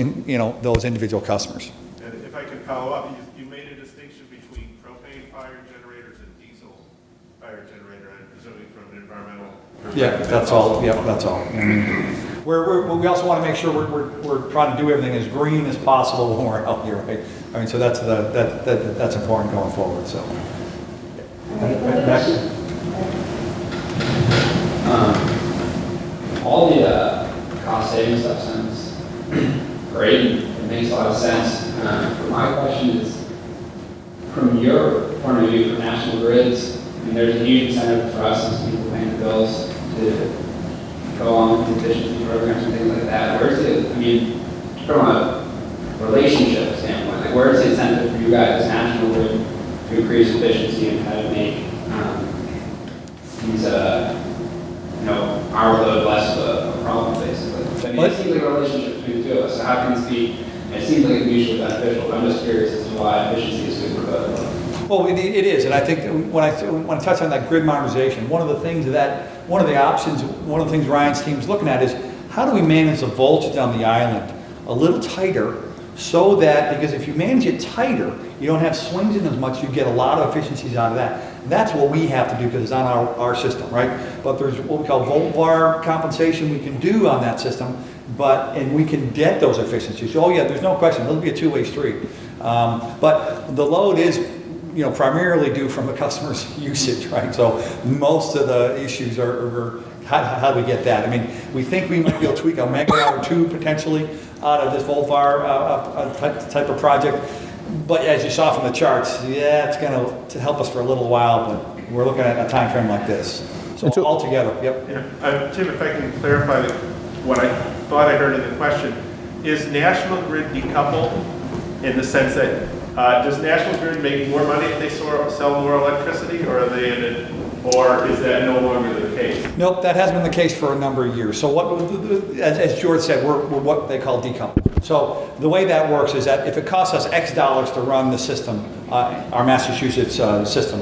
those individual customers. And if I could follow up, you made a distinction between propane fire generators and diesel fire generator, I'm presuming from an environmental perspective. Yeah, that's all. Yeah, that's all. We also want to make sure we're trying to do everything as green as possible when we're out here, right? I mean, so that's important going forward. So. All the cost saving stuff sounds great. It makes a lot of sense. But my question is, from your point of view for national grids, I mean, there's a huge incentive for us as people paying the bills to go on with efficiency programs and things like that. Where's the, I mean, from a relationship standpoint, like where's the incentive for you guys as national grid to increase efficiency and kind of make these, our load less of a problem, basically? I mean, it seems like a relationship between the two of us. So how can this be? It seems like it's mutually beneficial. But I'm just curious as to why efficiency is good for both. Well, it is, and I think when I touch on that grid modernization, one of the things Ryan's team is looking at is how do we manage the voltage on the island a little tighter, so that, because if you manage it tighter, you don't have swings in as much, you get a lot of efficiencies out of that. That's what we have to do because it's on our system, right? But there's what we call volt-var compensation we can do on that system, and we can get those efficiencies. Oh yeah, there's no question, it'll be a two-way street. But the load is primarily due from the customer's usage, right? So most of the issues are how do we get that? I mean, we think we might be able to tweak a megawatt or two potentially out of this volt-var type of project. But as you saw from the charts, it's going to help us for a little while, but we're looking at a time frame like this. So altogether, yep. Yeah. Tim, if I can clarify what I thought I heard in the question, is National Grid decoupled in the sense that does National Grid make more money if they sell more electricity, or are they in it, or is that no longer the case? Nope, that has been the case for a number of years. So as George said, we're what they call decoupled. So the way that works is that if it costs us X dollars to run the system, our Massachusetts system,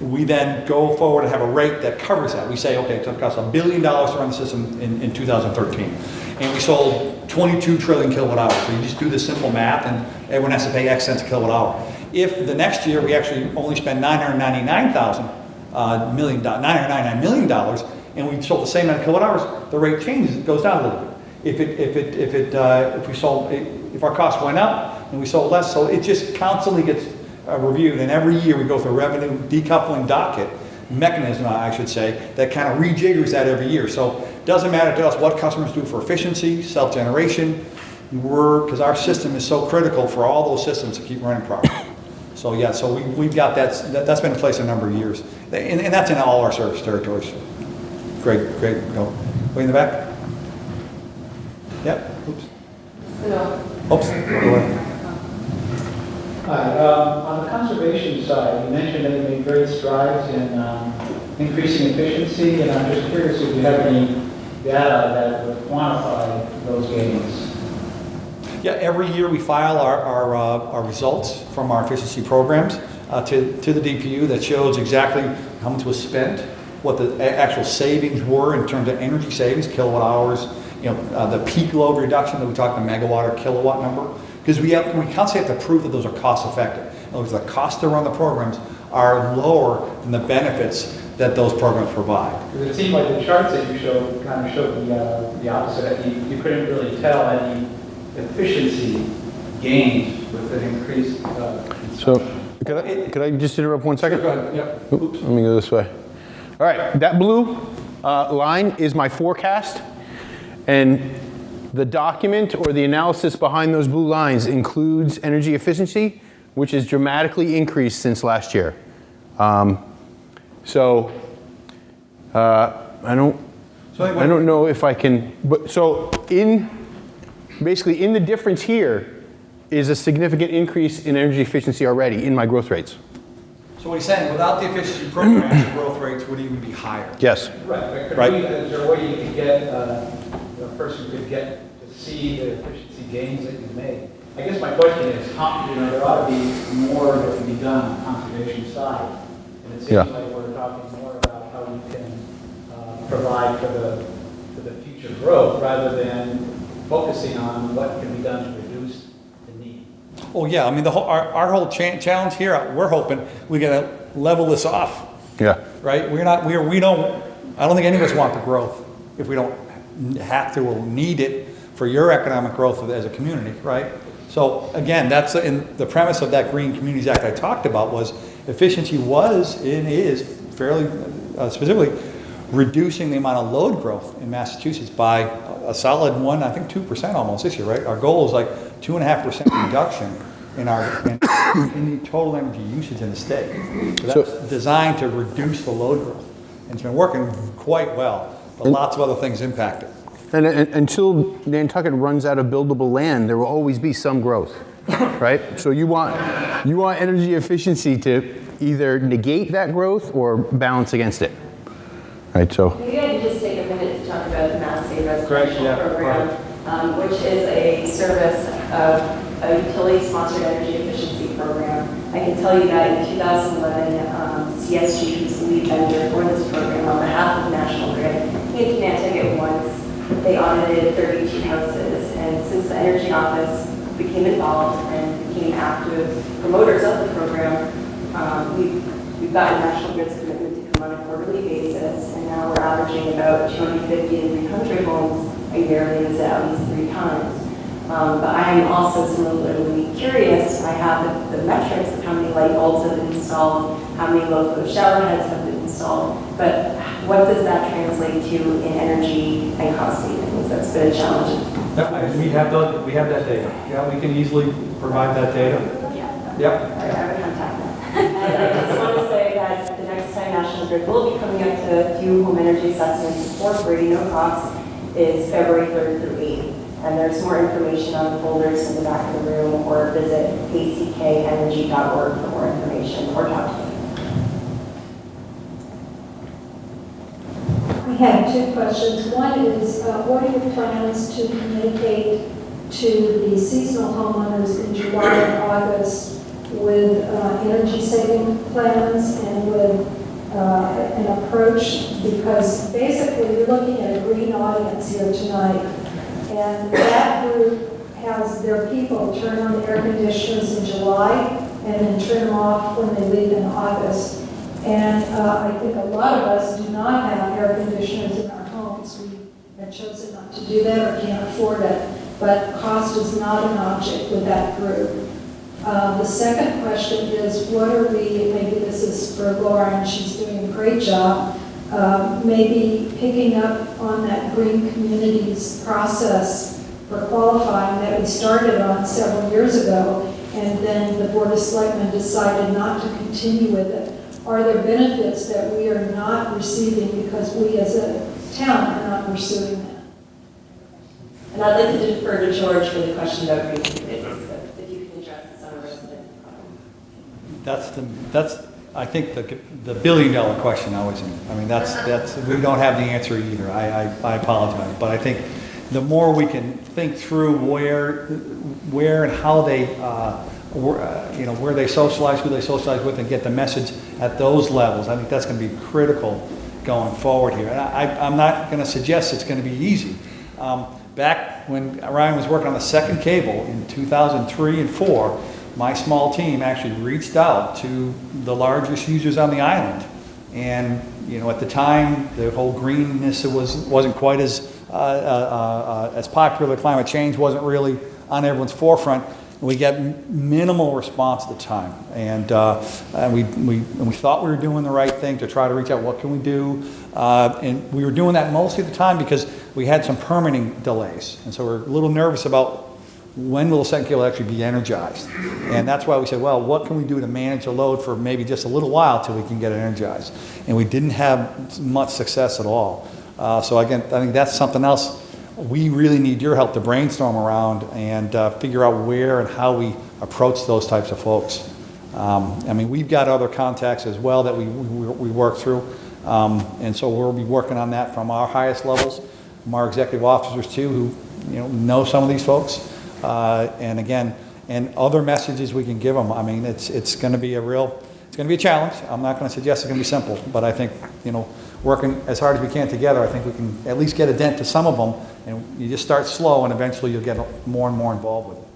we then go forward and have a rate that covers that. We say, okay, it's going to cost $1 billion to run the system in 2013. And we sold 22 trillion kilowatt hours. So you just do the simple math and everyone has to pay X cents a kilowatt hour. If the next year we actually only spend $999 million and we sold the same amount of kilowatt hours, the rate changes, it goes down a little bit. If our costs went up and we sold less, so it just constantly gets reviewed, and every year we go through a revenue decoupling docket mechanism, I should say, that kind of rejiggers that every year. So it doesn't matter to us what customers do for efficiency, self-generation, because our system is so critical for all those systems to keep running properly. So yeah, so we've got that's been in place a number of years, and that's in all our service territories. Great. Go. Way in the back. Yep. Oops. Oops. Go ahead. Hi. On the conservation side, you mentioned that you made great strides in increasing efficiency, and I'm just curious if you have any data that would quantify those gains. Yeah, every year we file our results from our efficiency programs to the DPU that shows exactly how much was spent, what the actual savings were in terms of energy savings, kilowatt hours, the peak load reduction that we talked, the megawatt or kilowatt number, because we constantly have to prove that those are cost effective. In other words, the cost to run the programs are lower than the benefits that those programs provide. Because it seemed like the charts that you showed kind of showed the opposite. That you couldn't really tell any efficiency gains with an increased So, could I just interrupt 1 second? Sure, go ahead. Yep. Oops, let me go this way. All right, that blue line is my forecast, and the document or the analysis behind those blue lines includes energy efficiency, which has dramatically increased since last year. I don't know if I can, but so basically in the difference here, is a significant increase in energy efficiency already in my growth rates. So what he's saying, without the efficiency programs, the growth rates would even be higher. Yes. Right, but Right. is there a way you could get, a person could get to see the efficiency gains that you've made? I guess my question is, how, there ought to be more that can be done on the conservation side. And it seems Yeah. like we're talking more about how we can provide for the future growth rather than focusing on what can be done to reduce the need. Oh, yeah, I mean, our whole challenge here, we're hoping we get to level this off, Yeah. right? We don't, I don't think any of us want the growth if we don't have to or need it for your economic growth as a community, right? So again, that's in the premise of that Green Communities Act I talked about was efficiency was and is fairly specifically reducing the amount of load growth in Massachusetts by a solid 1, I think 2% almost this year, right? Our goal is like 2.5% reduction in the total energy usage in the state. So that's designed to reduce the load growth. And it's been working quite well, but lots of other things impact it. And until Nantucket runs out of buildable land, there will always be some growth, right? So you want energy efficiency to either negate that growth or balance against it, right? So Maybe I could just take a minute to talk about the Mass Save Correct, Residential yeah, Program, which is a service of a utility-sponsored energy efficiency program. I can tell you that in 2011, CSG was the lead vendor for this program on behalf of National Grid. Came to Nantucket once. They audited 32 houses, and since the Energy Office became involved and became active promoters of the program, we've gotten National Grid's commitment to come on a quarterly basis, and now we're averaging about 250 and 300 homes a year, and it's at least 3 times. But I am also similarly curious. I have the metrics of how many light bulbs have been installed, how many low-flow shower heads have been installed, but what does that translate to in energy and cost savings? That's been a challenge. We have that data. Yeah, we can easily provide that data. Yeah. Yep. I would contact them. And I just want to say that the next time National Grid will be coming up to do home energy assessments for free, no cost, is February 3rd through 8th. And there's more information on the folders in the back of the room, or visit ackenergy.org for more information or talk to me. I have 2 questions. One is, what are your plans to communicate to the seasonal homeowners in July and August with energy saving plans and with an approach? Because basically you're looking at a green audience here tonight, and that group has their people turn on the air conditioners in July and then turn them off when they leave in August. And I think a lot of us do not have air conditioners in our homes. We have chosen not to do that or can't afford it. But cost is not an object with that group. The second question is, what are we, maybe this is for Lauren, she's doing a great job, maybe picking up on that Green Communities process for qualifying that we started on several years ago, and then the Board of Selectmen decided not to continue with it. Are there benefits that we are not receiving because we as a town are not pursuing that? And I'd like to defer to George for the question about green communities, but if you can address the summer resident problem. That's I think the $1 billion question always. I mean, that's we don't have the answer either. I apologize, but I think the more we can think through where and how they where they socialize, who they socialize with, and get the message at those levels, I think that's going to be critical going forward here. And I'm not going to suggest it's going to be easy. Back when Ryan was working on the second cable in 2003 and 4, my small team actually reached out to the largest users on the island. And, at the time, the whole greenness wasn't quite as popular. Climate change wasn't really on everyone's forefront. We got minimal response at the time. And we thought we were doing the right thing to try to reach out, what can we do? And we were doing that mostly at the time because we had some permitting delays. And so we're a little nervous about when will the second cable actually be energized. And that's why we said, well, what can we do to manage the load for maybe just a little while till we can get it energized? And we didn't have much success at all. So again, I think that's something else we really need your help to brainstorm around and figure out where and how we approach those types of folks. I mean, we've got other contacts as well that we work through, and so we'll be working on that from our highest levels, from our executive officers too, who know some of these folks, and again, and other messages we can give them. I mean, it's going to be a challenge. I'm not going to suggest it's going to be simple, but I think working as hard as we can together, I think we can at least get a dent to some of them, and you just start slow, and eventually you'll get more and more involved with it.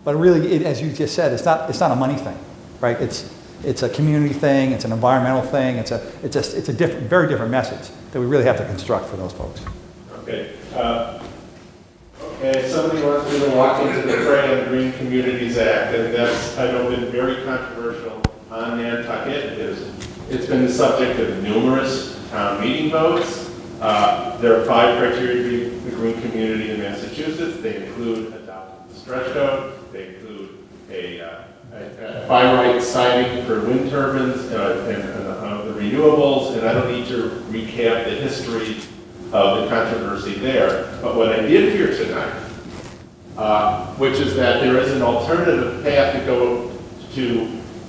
But really, as you just said, it's not a money thing, right? It's a community thing. It's an environmental thing. It's a very different message that we really have to construct for those folks. Okay. Okay. Somebody wants me to walk into the fray on the Green Communities Act, and that's, I know, been very controversial on Nantucket. It's been the subject of numerous town meeting votes. There are 5 criteria to be the green community in Massachusetts. They include adopting the stretch code. They include a by right siting for wind turbines and the renewables, and I don't need to recap the history of the controversy there. But what I did hear tonight, which is that there is an alternative path to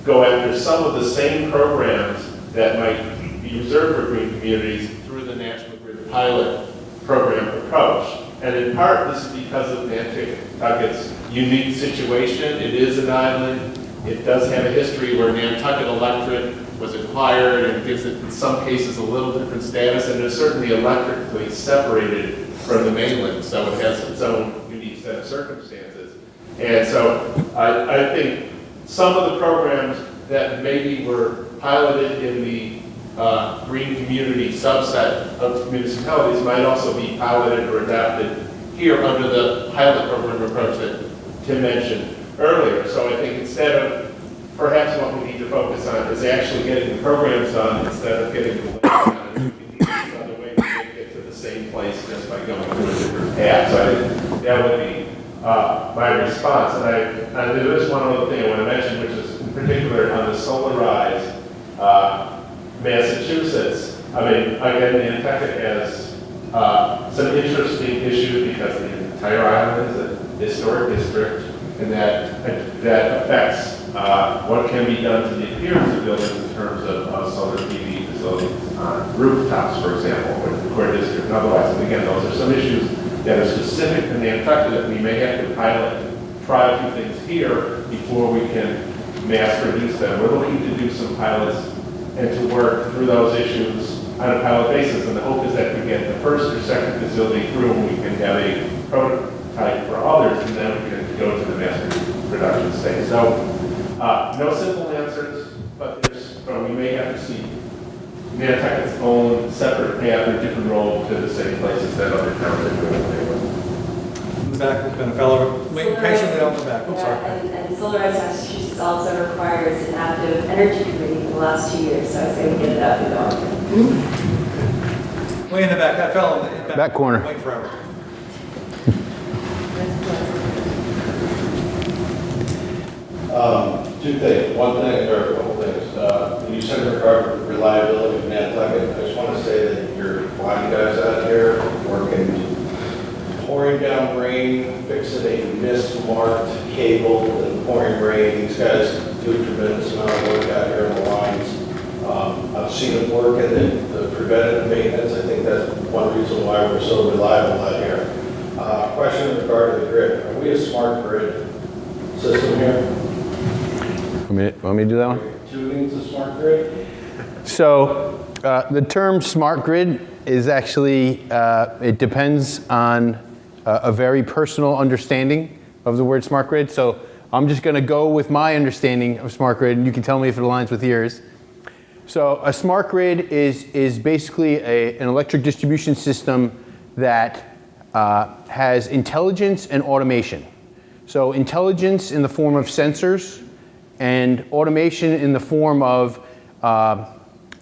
go after some of the same programs that might be reserved for green communities through the National Grid pilot program approach. And in part, this is because of Nantucket's unique situation. It is an island. It does have a history where Nantucket Electric was acquired and gives it, in some cases, a little different status, and is certainly electrically separated from the mainland, so it has its own unique set of circumstances. And so I think some of the programs that maybe were piloted in the green community subset of municipalities might also be piloted or adapted here under the pilot program approach that Tim mentioned earlier. So I think instead of, perhaps what we need to focus on is actually getting the programs done instead of getting the land done. And we can use other ways to get to the same place just by going through a different path. So I think that would be my response. And there is one other thing I want to mention, which is in particular on the solarized Massachusetts. I mean, again, Nantucket has some interesting issues because the entire island is a historic district, and that affects what can be done to the appearance of buildings in terms of solar PV facilities on rooftops, for example, with the core district and otherwise. And again, those are some issues that are specific to Nantucket that we may have to pilot, try a few things here before we can mass produce them. We're looking to do some pilots and to work through those issues on a pilot basis. And the hope is that we get the first or second facility through and we can have a prototype for others, and then we can go to the mass production stage. So no simple answers, but we may have to see Nantucket's own separate path or different role to the same places that other towns are doing. In the back, there's been a fellow waiting patiently out the back. I'm sorry. And Solarized Massachusetts also requires an active energy committee in the last 2 years, so I say we get it up and going. Way in the back, that fellow in the Back corner. Wait forever. Two things. One thing, or a couple things. You said in regard to reliability of Nantucket, I just want to say that your line guys out here working, pouring down rain, fixing a mismarked cable and pouring rain. These guys do a tremendous amount of work out here on the lines. I've seen them work in the preventative maintenance. I think that's one reason why we're so reliable out here. Question in regard to the grid. Are we a smart grid system here? Want me to do that one? Tuning to smart grid? So the term smart grid is actually, it depends on a very personal understanding of the word smart grid. So I'm just going to go with my understanding of smart grid, and you can tell me if it aligns with yours. So a smart grid is basically an electric distribution system that has intelligence and automation. So intelligence in the form of sensors, and automation in the form of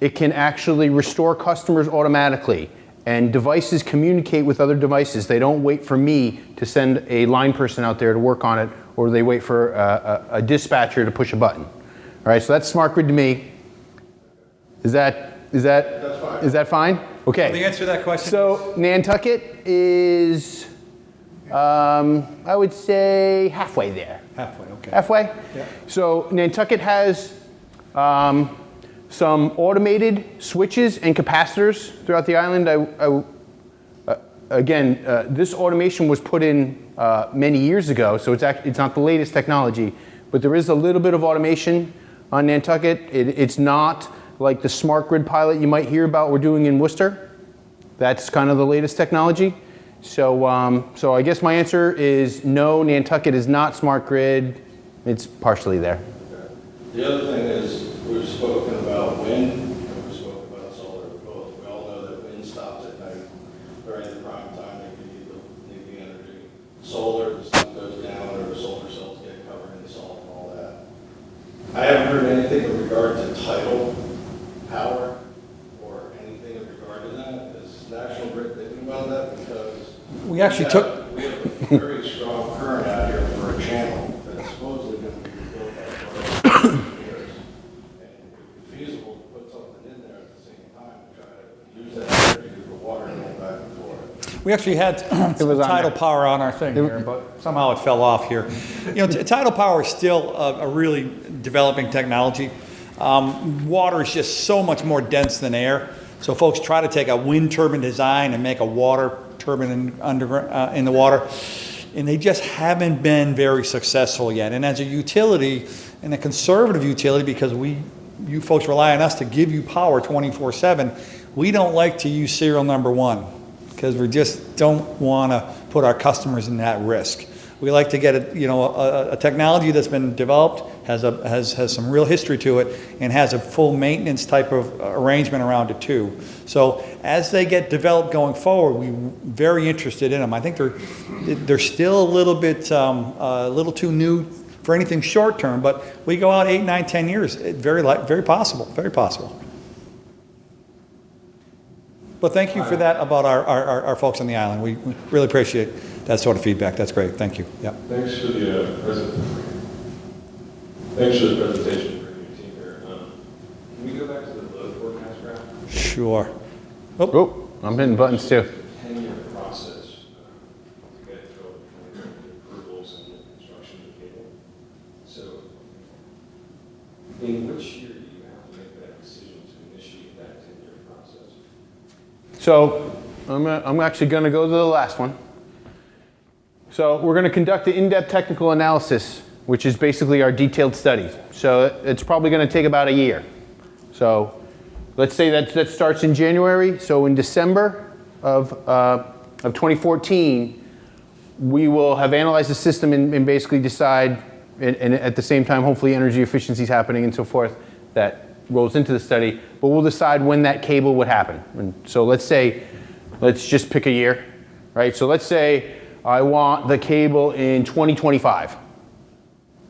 it can actually restore customers automatically, and devices communicate with other devices. They don't wait for me to send a line person out there to work on it, or they wait for a dispatcher to push a button. All right, so that's smart grid to me. Is that That's fine. Is that fine? Okay. The answer to that question So Nantucket is, I would say halfway there. halfway, okay. Halfway? Yeah. So Nantucket has some automated switches and capacitors throughout the island. This automation was put in many years ago, so it's not the latest technology, but there is a little bit of automation on Nantucket. It's not like the smart grid pilot you might hear about we're doing in Worcester. That's kind of the latest technology. So, so I guess my answer is no, Nantucket is not smart grid. It's partially there. The other thing is, we've spoken about wind, and we've spoken about solar both. We all know that wind stops at night during the prime time that you need the energy. Solar, the sun goes down, or the solar cells get covered in salt and all that. I haven't heard anything in regard to tidal power or anything in regard to that. Is National Grid thinking about that? Because We actually took, we have a very strong current out here for a channel that's supposedly going to be rebuilt by years. And it would be feasible to put something in there at the same time to try to use that energy for water going back and forth. we actually had was on tidal there. power on our thing here, but somehow it fell off here. You know, tidal power is still a really developing technology. Water is just so much more dense than air. So folks try to take a wind turbine design and make a water turbine in the water, and they just haven't been very successful yet. And as a utility, and a conservative utility, because you folks rely on us to give you power 24/7, we don't like to use serial number one because we just don't want to put our customers in that risk. We like to get a technology that's been developed, has some real history to it, and has a full maintenance type of arrangement around it too. So as they get developed going forward, we're very interested in them. I think they're still a little too new for anything short term, but we go out 8, 9, 10 years. Very possible, very possible. But thank you for that about our folks on the island. We really appreciate that sort of feedback. That's great. Thank you. Yeah. Thanks for the presentation for your team here. Can we go back to the load forecast graph? Sure. Oh, I'm hitting buttons too. 10-year process to get through approvals and the construction of the cable. So, in which year do you have to make that decision to initiate that 10-year process? So I'm actually going to go to the last one. So we're going to conduct the in-depth technical analysis, which is basically our detailed study. So it's probably going to take about a year. So let's say that starts in January. So in December of 2014, we will have analyzed the system and basically decide, and at the same time, hopefully energy efficiency is happening and so forth, that rolls into the study. But we'll decide when that cable would happen. And so let's just pick a year, right? So let's say I want the cable in 2025,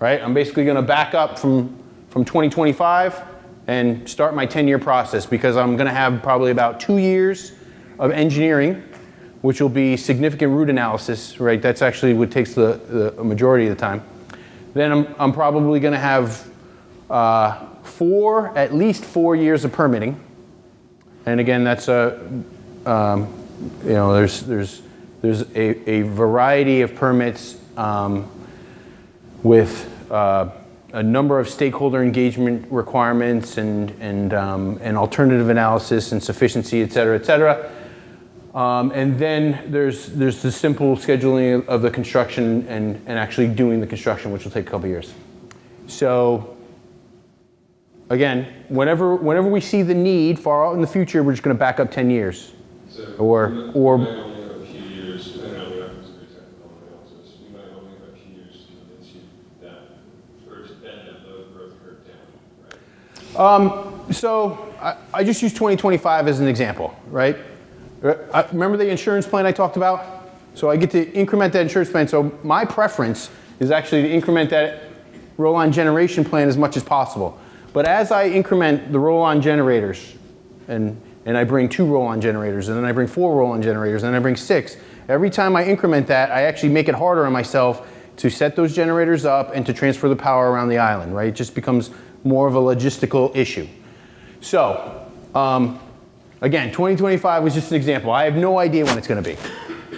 right? I'm basically going to back up from 2025 and start my 10-year process because I'm going to have probably about 2 years of engineering, which will be significant root analysis, right? That's actually what takes the majority of the time. Then I'm probably going to have at least 4 years of permitting, and again, that's there's a variety of permits with a number of stakeholder engagement requirements and alternative analysis and sufficiency, et cetera, et cetera. And then there's the simple scheduling of the construction and actually doing the construction, which will take a couple years. So again, whenever we see the need far out in the future, we're just going to back up 10 years. So or we might only have a few years, depending on the outcomes of your technical analysis, we might only have a few years to convince you that, or to bend that load growth curve down, right? So I just use 2025 as an example, right? Remember the insurance plan I talked about? So I get to increment that insurance plan. So my preference is actually to increment that roll-on generation plan as much as possible. But as I increment the roll-on generators, and I bring 2 roll-on generators, and then I bring 4 roll-on generators, and then I bring 6. Every time I increment that, I actually make it harder on myself to set those generators up and to transfer the power around the island, right? It just becomes more of a logistical issue. So Again, 2025 was just an example. I have no idea when it's going to be.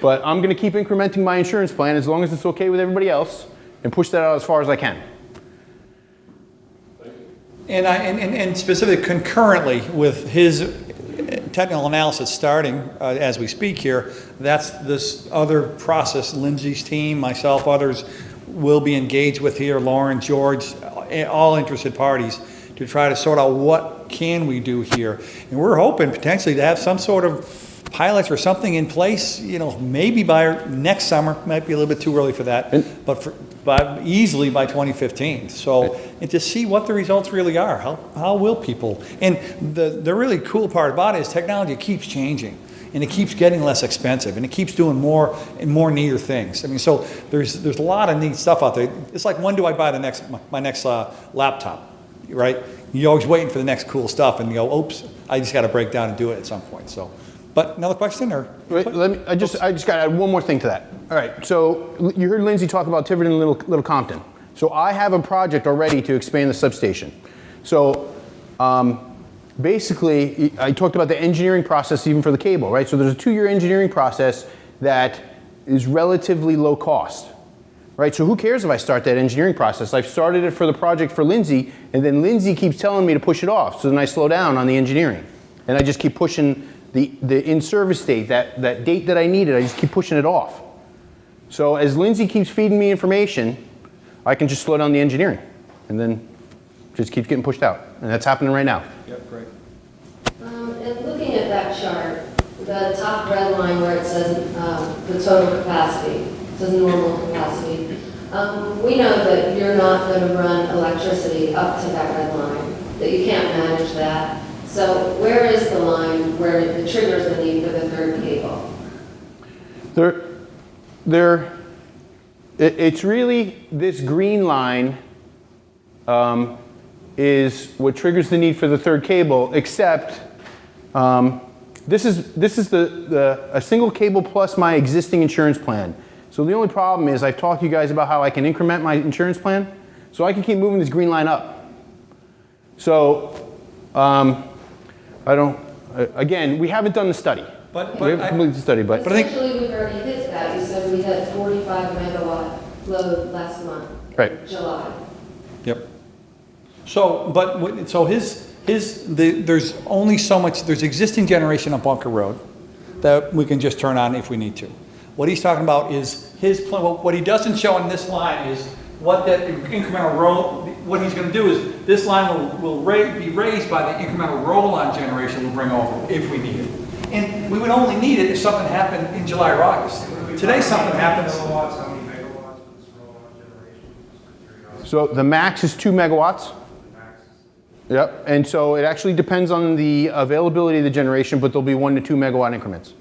But I'm going to keep incrementing my insurance plan as long as it's okay with everybody else and push that out as far as I can. And specifically concurrently with his technical analysis starting as we speak here, that's this other process Lindsay's team, myself, others will be engaged with here, Lauren, George, all interested parties to try to sort out what can we do here. And we're hoping potentially to have some sort of pilots or something in place, maybe by next summer, might be a little bit too early for that, but easily by 2015. So, and to see what the results really are, how will people, and the really cool part about it is technology keeps changing and it keeps getting less expensive and it keeps doing more and more neater things. I mean, so there's a lot of neat stuff out there. It's like, when do I buy my next laptop, right? You're always waiting for the next cool stuff and you go, oops, I just got to break down and do it at some point. So. But another question, or? Wait, I just got to add one more thing to that. All right, so you heard Lindsay talk about Tiverton and Little Compton. So I have a project already to expand the substation. So basically, I talked about the engineering process even for the cable, right? So there's a 2-year engineering process that is relatively low cost, right? So who cares if I start that engineering process? I've started it for the project for Lindsay, and then Lindsay keeps telling me to push it off. So then I slow down on the engineering, and I just keep pushing the in-service date, that date that I needed, I just keep pushing it off. So as Lindsay keeps feeding me information, I can just slow down the engineering, and then just keeps getting pushed out. And that's happening right now. Yep, great. And looking at that chart, the top red line where it says the total capacity, it says normal capacity, we know that you're not going to run electricity up to that red line, that you can't manage that. So where is the line where it triggers the need for the third cable? It's really this green line is what triggers the need for the third cable, except this is a single cable plus my existing insurance plan. So the only problem is I've talked to you guys about how I can increment my insurance plan, so I can keep moving this green line up. So again, we haven't done the study. We haven't completed the study, but I think Essentially, we've already hit that. You said we had 45 megawatt load last month. Right. July. Yep. So, there's only so much, there's existing generation on Bunker Road that we can just turn on if we need to. What he's talking about is his plan. What he doesn't show on this line is what that incremental roll, what he's going to do is this line will be raised by the incremental roll-on generation we'll bring over if we need it. And we would only need it if something happened in July or August. Today something happens. How many megawatts would this roll-on generation? So the max is 2 megawatts. Yep, and so it actually depends on the availability of the generation, but there'll be 1 to 2 megawatt increments.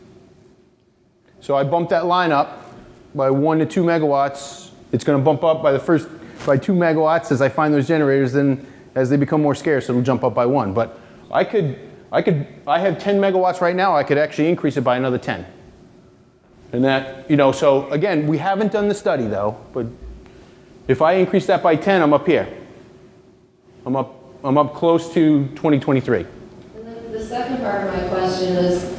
So I bumped that line up by 1 to 2 megawatts. It's going to bump up by 2 megawatts as I find those generators. Then as they become more scarce, it'll jump up by 1. But I have 10 megawatts right now. I could actually increase it by another 10. And that, so again, we haven't done the study though, but if I increase that by 10, I'm up here. I'm up close to 2023. And then the second part of my question is,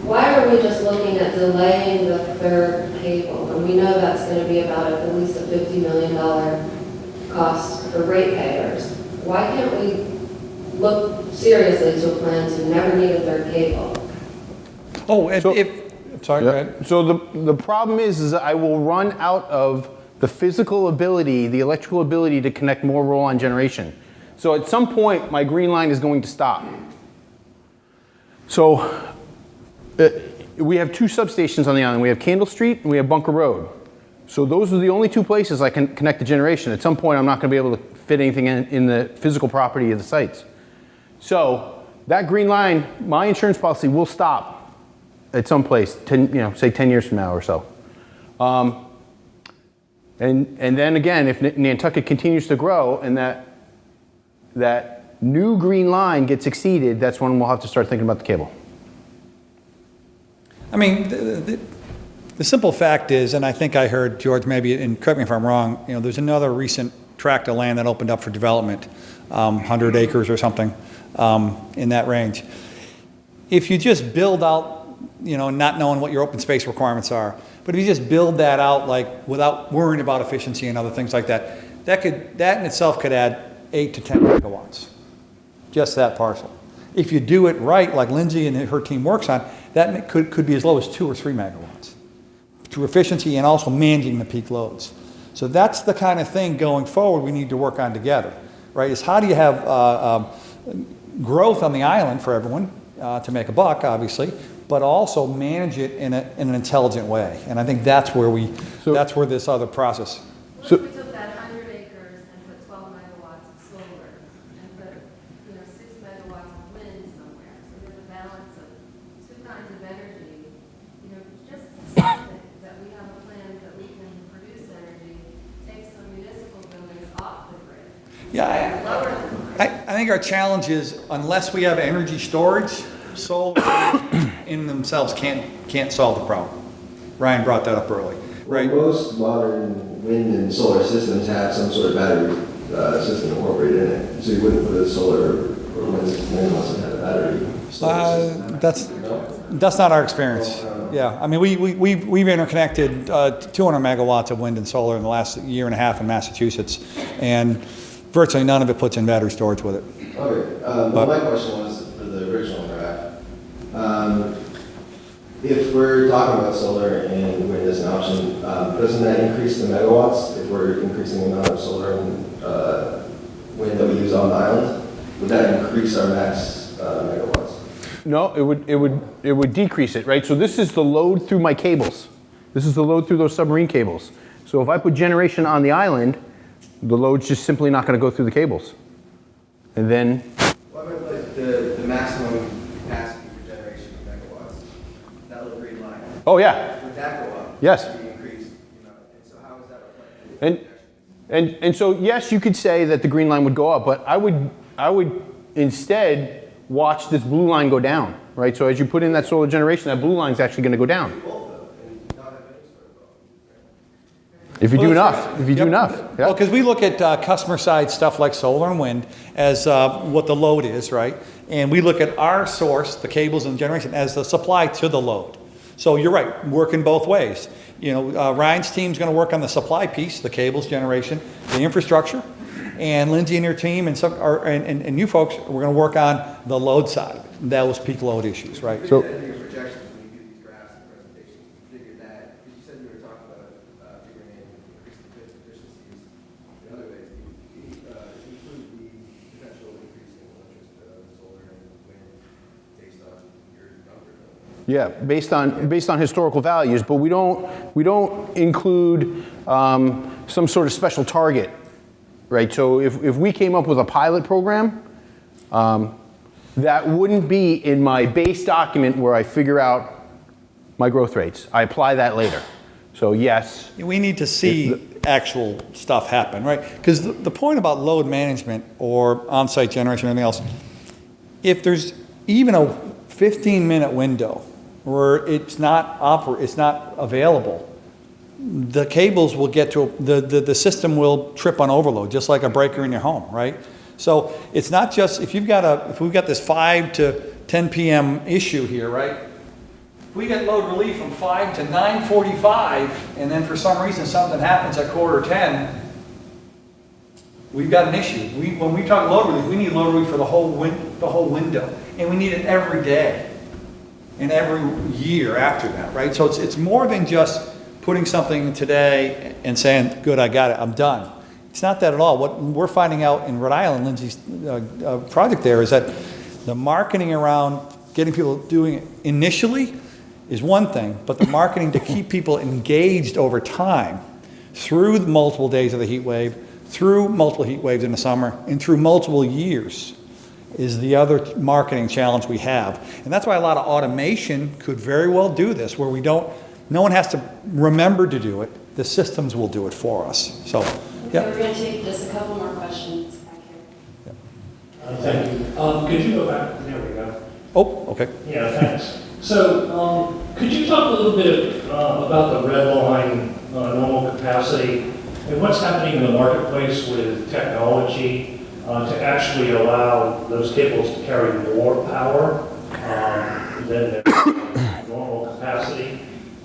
why are we just looking at delaying the third cable? And we know that's going to be about at least a $50 million cost for ratepayers. Why can't we look seriously to a plan to never need a third cable? Oh, and sorry, go ahead. So the problem is I will run out of the physical ability, the electrical ability to connect more roll-on generation. So at some point, my green line is going to stop. So we have 2 substations on the island. We have Candle Street and we have Bunker Road. So those are the only 2 places I can connect the generation. At some point, I'm not going to be able to fit anything in the physical property of the sites. So that green line, my insurance policy will stop at some place, say 10 years from now or so. And then again, if Nantucket continues to grow and that new green line gets exceeded, that's when we'll have to start thinking about the cable. I mean, the simple fact is, and I think I heard George maybe, and correct me if I'm wrong, there's another recent tract of land that opened up for development, 100 acres or something, in that range. If you just build out, not knowing what your open space requirements are, but if you just build that out like without worrying about efficiency and other things like that, that in itself could add 8 to 10 megawatts, just that parcel. If you do it right, like Lindsay and her team works on, that could be as low as 2 or 3 megawatts through efficiency and also managing the peak loads. So that's the kind of thing going forward we need to work on together, right? Is how do you have growth on the island for everyone to make a buck, obviously, but also manage it in an intelligent way. And I think that's where that's where this other process. What if we took that 100 acres and put 12 megawatts of solar and put, 6 megawatts of wind somewhere? So there's a balance of 2 kinds of energy. Just something that we have a plan that we can produce energy, take some municipal buildings off the grid. Yeah, Lower them. I think our challenge is unless we have energy storage, solar in themselves can't solve the problem. Ryan brought that up early, right? Well, most modern wind and solar systems have some sort of battery system incorporated in it. So you wouldn't put a solar or wind system in unless it had a battery. That's not our experience. Yeah, I mean, we've interconnected 200 megawatts of wind and solar in the last year and a half in Massachusetts, and virtually none of it puts in battery storage with it. Okay, well, my question was for the original draft. If we're talking about solar and wind as an option, doesn't that increase the megawatts if we're increasing the amount of solar and wind that we use on the island? Would that increase our max megawatts? No, it would decrease it, right? So this is the load through my cables. This is the load through those submarine cables. So if I put generation on the island, the load's just simply not going to go through the cables. And then... What about like the maximum capacity for generation of megawatts? That little green line. Oh, yeah. Would that go up? Yes. Would it increase? And so how is that reflected? And so, yes, you could say that the green line would go up, but I would instead watch this blue line go down, right? So as you put in that solar generation, that blue line is actually going to go down. If you do enough, if you do enough. Yeah. Well, because we look at customer side stuff like solar and wind as what the load is, right? And we look at our source, the cables and generation, as the supply to the load. So you're right, working both ways. Ryan's team's going to work on the supply piece, the cables generation, the infrastructure, and Lindsay and her team and you folks, we're going to work on the load side. Those peak load issues, right? So. Yeah, based on historical values, but we don't include some sort of special target, right? So if we came up with a pilot program, that wouldn't be in my base document where I figure out my growth rates. I apply that later. So yes. We need to see actual stuff happen, right? Because the point about load management or on-site generation or anything else, if there's even a 15-minute window where it's not available, the cables will get to the system will trip on overload, just like a breaker in your home, right? So it's not just if we've got this 5 to 10 p.m. issue here, right? If we get load relief from 5 to 9:45, and then for some reason something happens at 9:45, we've got an issue. When we talk load relief, we need load relief for the whole window, and we need it every day and every year after that, right? So it's more than just putting something today and saying, good, I got it, I'm done. It's not that at all. What we're finding out in Rhode Island, Lindsay's project there, is that the marketing around getting people doing it initially is one thing, but the marketing to keep people engaged over time through the multiple days of the heat wave, through multiple heat waves in the summer, and through multiple years is the other marketing challenge we have. And that's why a lot of automation could very well do this, where no one has to remember to do it. The systems will do it for us. So, yeah. We're going to take just a couple more questions back here. Thank you. Could you go back? There we go. Oh, okay. Yeah, thanks. So, could you talk a little bit about the red line normal capacity and what's happening in the marketplace with technology? to actually allow those cables to carry more power than their normal capacity?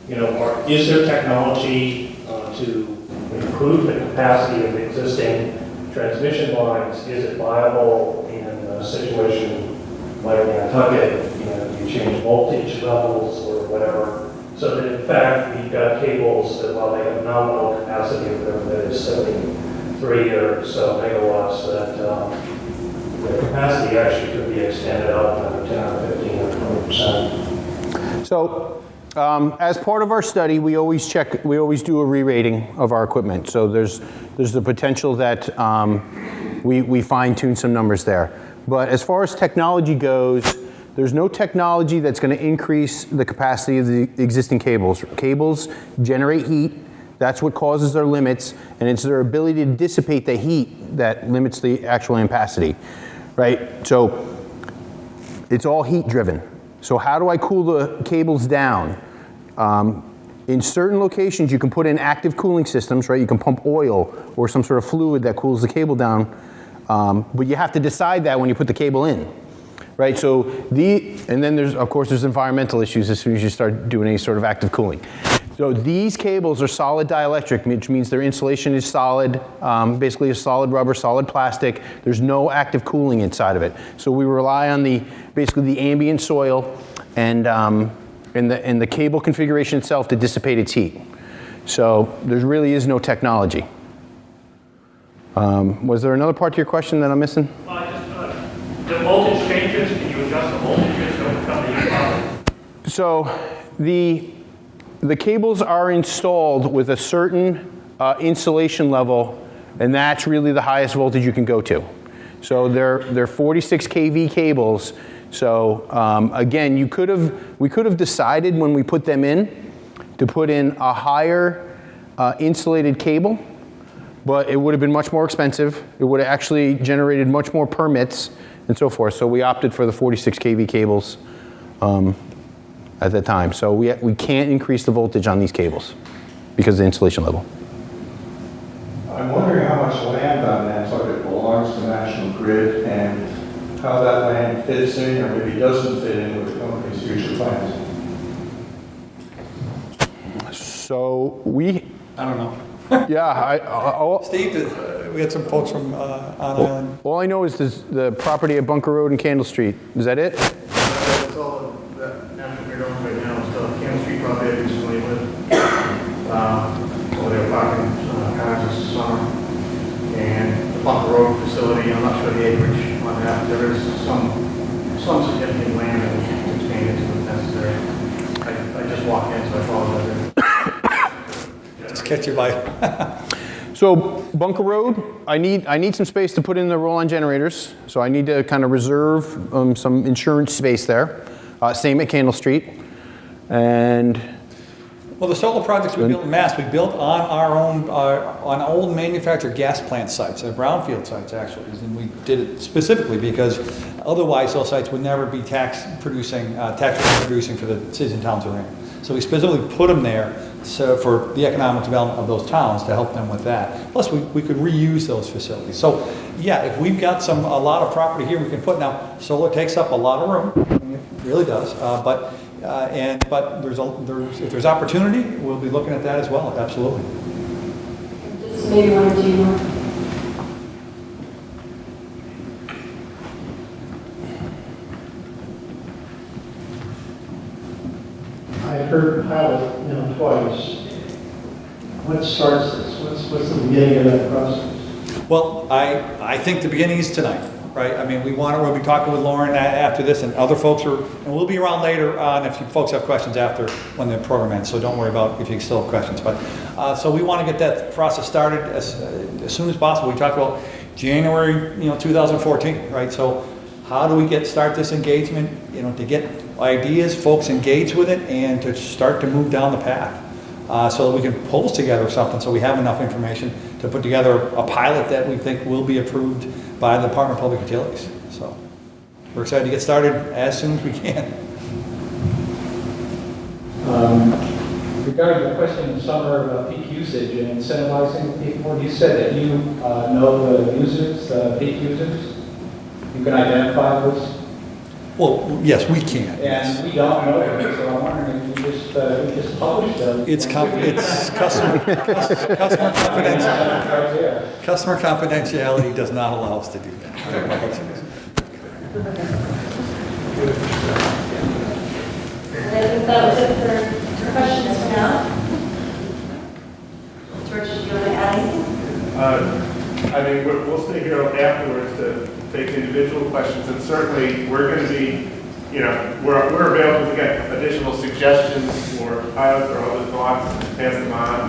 You know, is there technology to improve the capacity of existing transmission lines? Is it viable in a situation like Nantucket? You know, you change voltage levels or whatever, so that in fact we've got cables that, while they have nominal capacity of that is 73 or so megawatts, that the capacity actually could be extended up another 10 or 15 or 20%. So, as part of our study, we always do a re-rating of our equipment. So there's the potential that we fine-tune some numbers there. But as far as technology goes, there's no technology that's going to increase the capacity of the existing cables. Cables generate heat. That's what causes their limits, and it's their ability to dissipate the heat that limits the actual ampacity, right? So it's all heat driven. So how do I cool the cables down? In certain locations, you can put in active cooling systems, right? You can pump oil or some sort of fluid that cools the cable down, but you have to decide that when you put the cable in, right? So and then of course there's environmental issues as soon as you start doing any sort of active cooling. So these cables are solid dielectric, which means their insulation is solid, basically a solid rubber, solid plastic. There's no active cooling inside of it. So we rely on basically the ambient soil and the cable configuration itself to dissipate its heat. So there really is no technology. Was there another part to your question that I'm missing? The voltage changes, can you adjust the voltages to overcome the heat problem? So the cables are installed with a certain insulation level, and that's really the highest voltage you can go to. So they're 46 kV cables. So again, we could have decided when we put them in to put in a higher insulated cable, but it would have been much more expensive. It would have actually generated much more permits and so forth. So we opted for the 46 kV cables at that time. So we can't increase the voltage on these cables because of the insulation level. I'm wondering how much land on Nantucket belongs to National Grid and how that land fits in or maybe doesn't fit in with the company's future plans. So I don't know. Yeah, Steve, we had some folks from on Island. All I know is the property at Bunker Road and Candle Street. Is that it? That's all that National Grid owns right now. It's the Candle Street property I recently lived. So they were parking cars this summer. And the Bunker Road facility, I'm not sure the acreage on that. There is some significant land that was expanded to if necessary. I just walked in, so I apologize. Just catch you by. So Bunker Road, I need some space to put in the roll-on generators. So I need to kind of reserve some insurance space there. Same at Candle Street. And Well, the solar projects we built in Mass, we built on our own, on old manufactured gas plant sites, brownfield sites actually, and we did it specifically because otherwise those sites would never be tax producing for the cities and towns around. So we specifically put them there for the economic development of those towns to help them with that. Plus, we could reuse those facilities. So, yeah, if we've got a lot of property here, we can put now. Solar takes up a lot of room, it really does. But if there's opportunity, we'll be looking at that as well. Absolutely. Just maybe one or two more. I've heard pilot, twice. What starts this? What's the beginning of that process? Well, I think the beginning is tonight, right? I mean, we'll be talking with Lauren after this, and other folks and we'll be around later on if you folks have questions after when the program ends. So don't worry about if you still have questions. But so we want to get that process started as soon as possible. We talked about January, 2014, right? So how do we start this engagement? To get ideas, folks engaged with it, and to start to move down the path so that we can pull together something so we have enough information to put together a pilot that we think will be approved by the Department of Public Utilities. So we're excited to get started as soon as we can. Regarding the question in summer of peak usage and incentivizing people, you said that you know the users, the peak users. You can identify those. Well, yes, we can. And we don't know them, so I'm wondering if you just publish them. It's customer confidentiality. Customer confidentiality does not allow us to do that. I apologize. I think that was it for questions for now. George, do you want to add anything? I mean, we'll stay here afterwards to take individual questions, and certainly we're going to be, we're available to get additional suggestions or pilots or other thoughts and pass them on.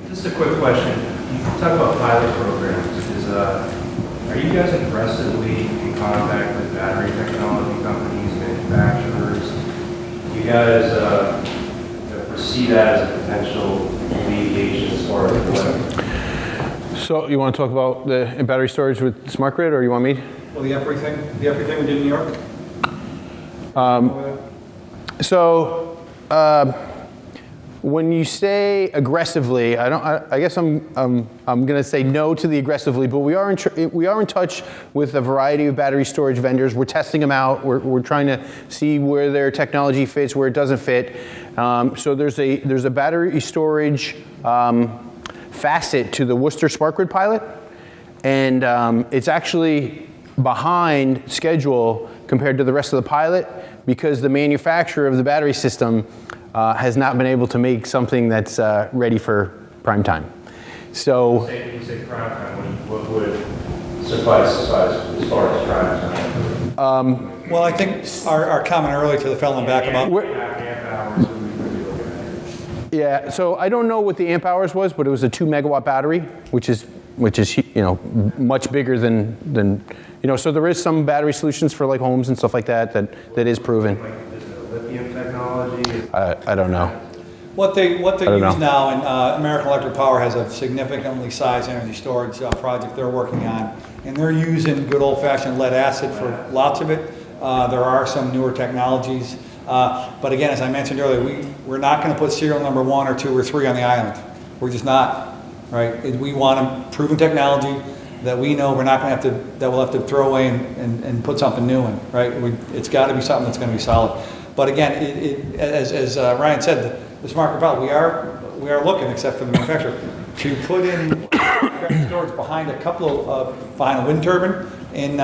Just a quick question. You talk about pilot programs. Are you guys aggressively in contact with battery technology companies, manufacturers? Do you guys foresee that as a potential alleviation as far as So you want to talk about the battery storage with smart grid, or you want me? Well, the everything we did in New York? When you say aggressively, I guess I'm going to say no to the aggressively, but we are in touch with a variety of battery storage vendors. We're testing them out. We're trying to see where their technology fits, where it doesn't fit. So there's a battery storage facet to the Worcester Smart Grid pilot, and it's actually behind schedule compared to the rest of the pilot because the manufacturer of the battery system has not been able to make something that's ready for prime time. So, when you say prime time, what would suffice as far as prime time? Well, I think our comment earlier to the fellow in back about yeah, so I don't know what the amp hours was, but it was a 2 megawatt battery, which is much bigger than so there is some battery solutions for like homes and stuff like that is proven. Is it a lithium technology? I don't know. What they use now, and American Electric Power has a significantly sized energy storage project they're working on, and they're using good old-fashioned lead acid for lots of it. There are some newer technologies. But again, as I mentioned earlier, we're not going to put serial number 1 or 2 or 3 on the island. We're just not, right? We want a proven technology that we know we're not going to have to, that we'll have to throw away and put something new in, right? It's got to be something that's going to be solid. But again, as Ryan said, the smart grid, we are looking, except for the manufacturer, to put in storage behind a couple of behind a wind turbine in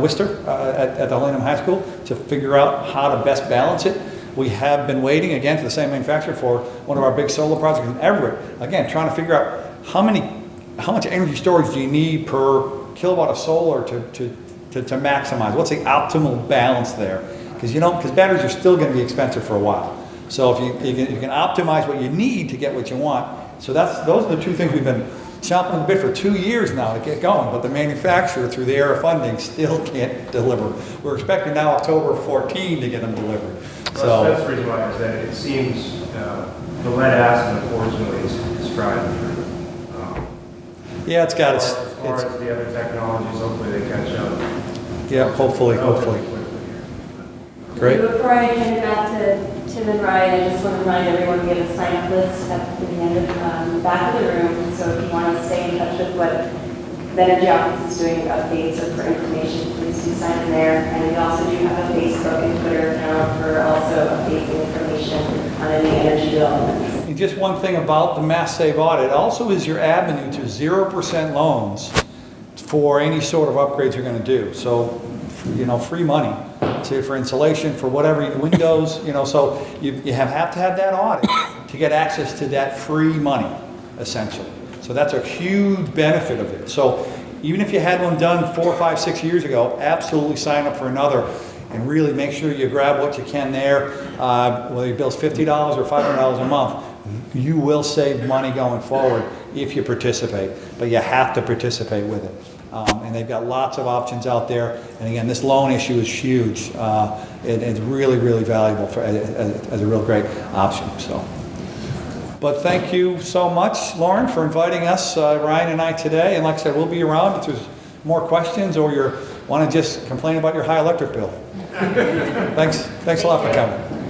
Worcester at the Hillenium High School to figure out how to best balance it. We have been waiting again for the same manufacturer for one of our big solar projects in Everett. Again, trying to figure out how much energy storage do you need per kilowatt of solar to maximize. What's the optimal balance there? Because batteries are still going to be expensive for a while. So if you can optimize what you need to get what you want. So those are the two things we've been chomping at the bit for 2 years now to get going, but the manufacturer, through the era funding, still can't deliver. We're expecting now October 14 to get them delivered. So that's the reason why is that it seems the lead acid, unfortunately, is tried. Yeah, it's got its. As far as the other technologies, hopefully they catch up. Yeah, hopefully. Great. Before I hand it back to Tim and Ryan, I just want to remind everyone we have a sign-up list at the end of the back of the room. So if you want to stay in touch with what the Energy Office is doing, updates or for information, please do sign in there. And we also do have a Facebook and Twitter account for also updates and information on any energy developments. And just one thing about the Mass Save audit, it also is your avenue to 0% loans for any sort of upgrades you're going to do. So, free money for insulation, for whatever, windows, so you have to have that audit to get access to that free money, essentially. So that's a huge benefit of it. So even if you had one done 4, 5, 6 years ago, absolutely sign up for another and really make sure you grab what you can there. Whether your bill's $50 or $500 a month, you will save money going forward if you participate, but you have to participate with it. And they've got lots of options out there. And again, this loan issue is huge. It's really, really valuable as a real great option. So, but thank you so much, Lauren, for inviting us, Ryan and I today. And like I said, we'll be around if there's more questions or you want to just complain about your high electric bill. Thanks a lot for coming.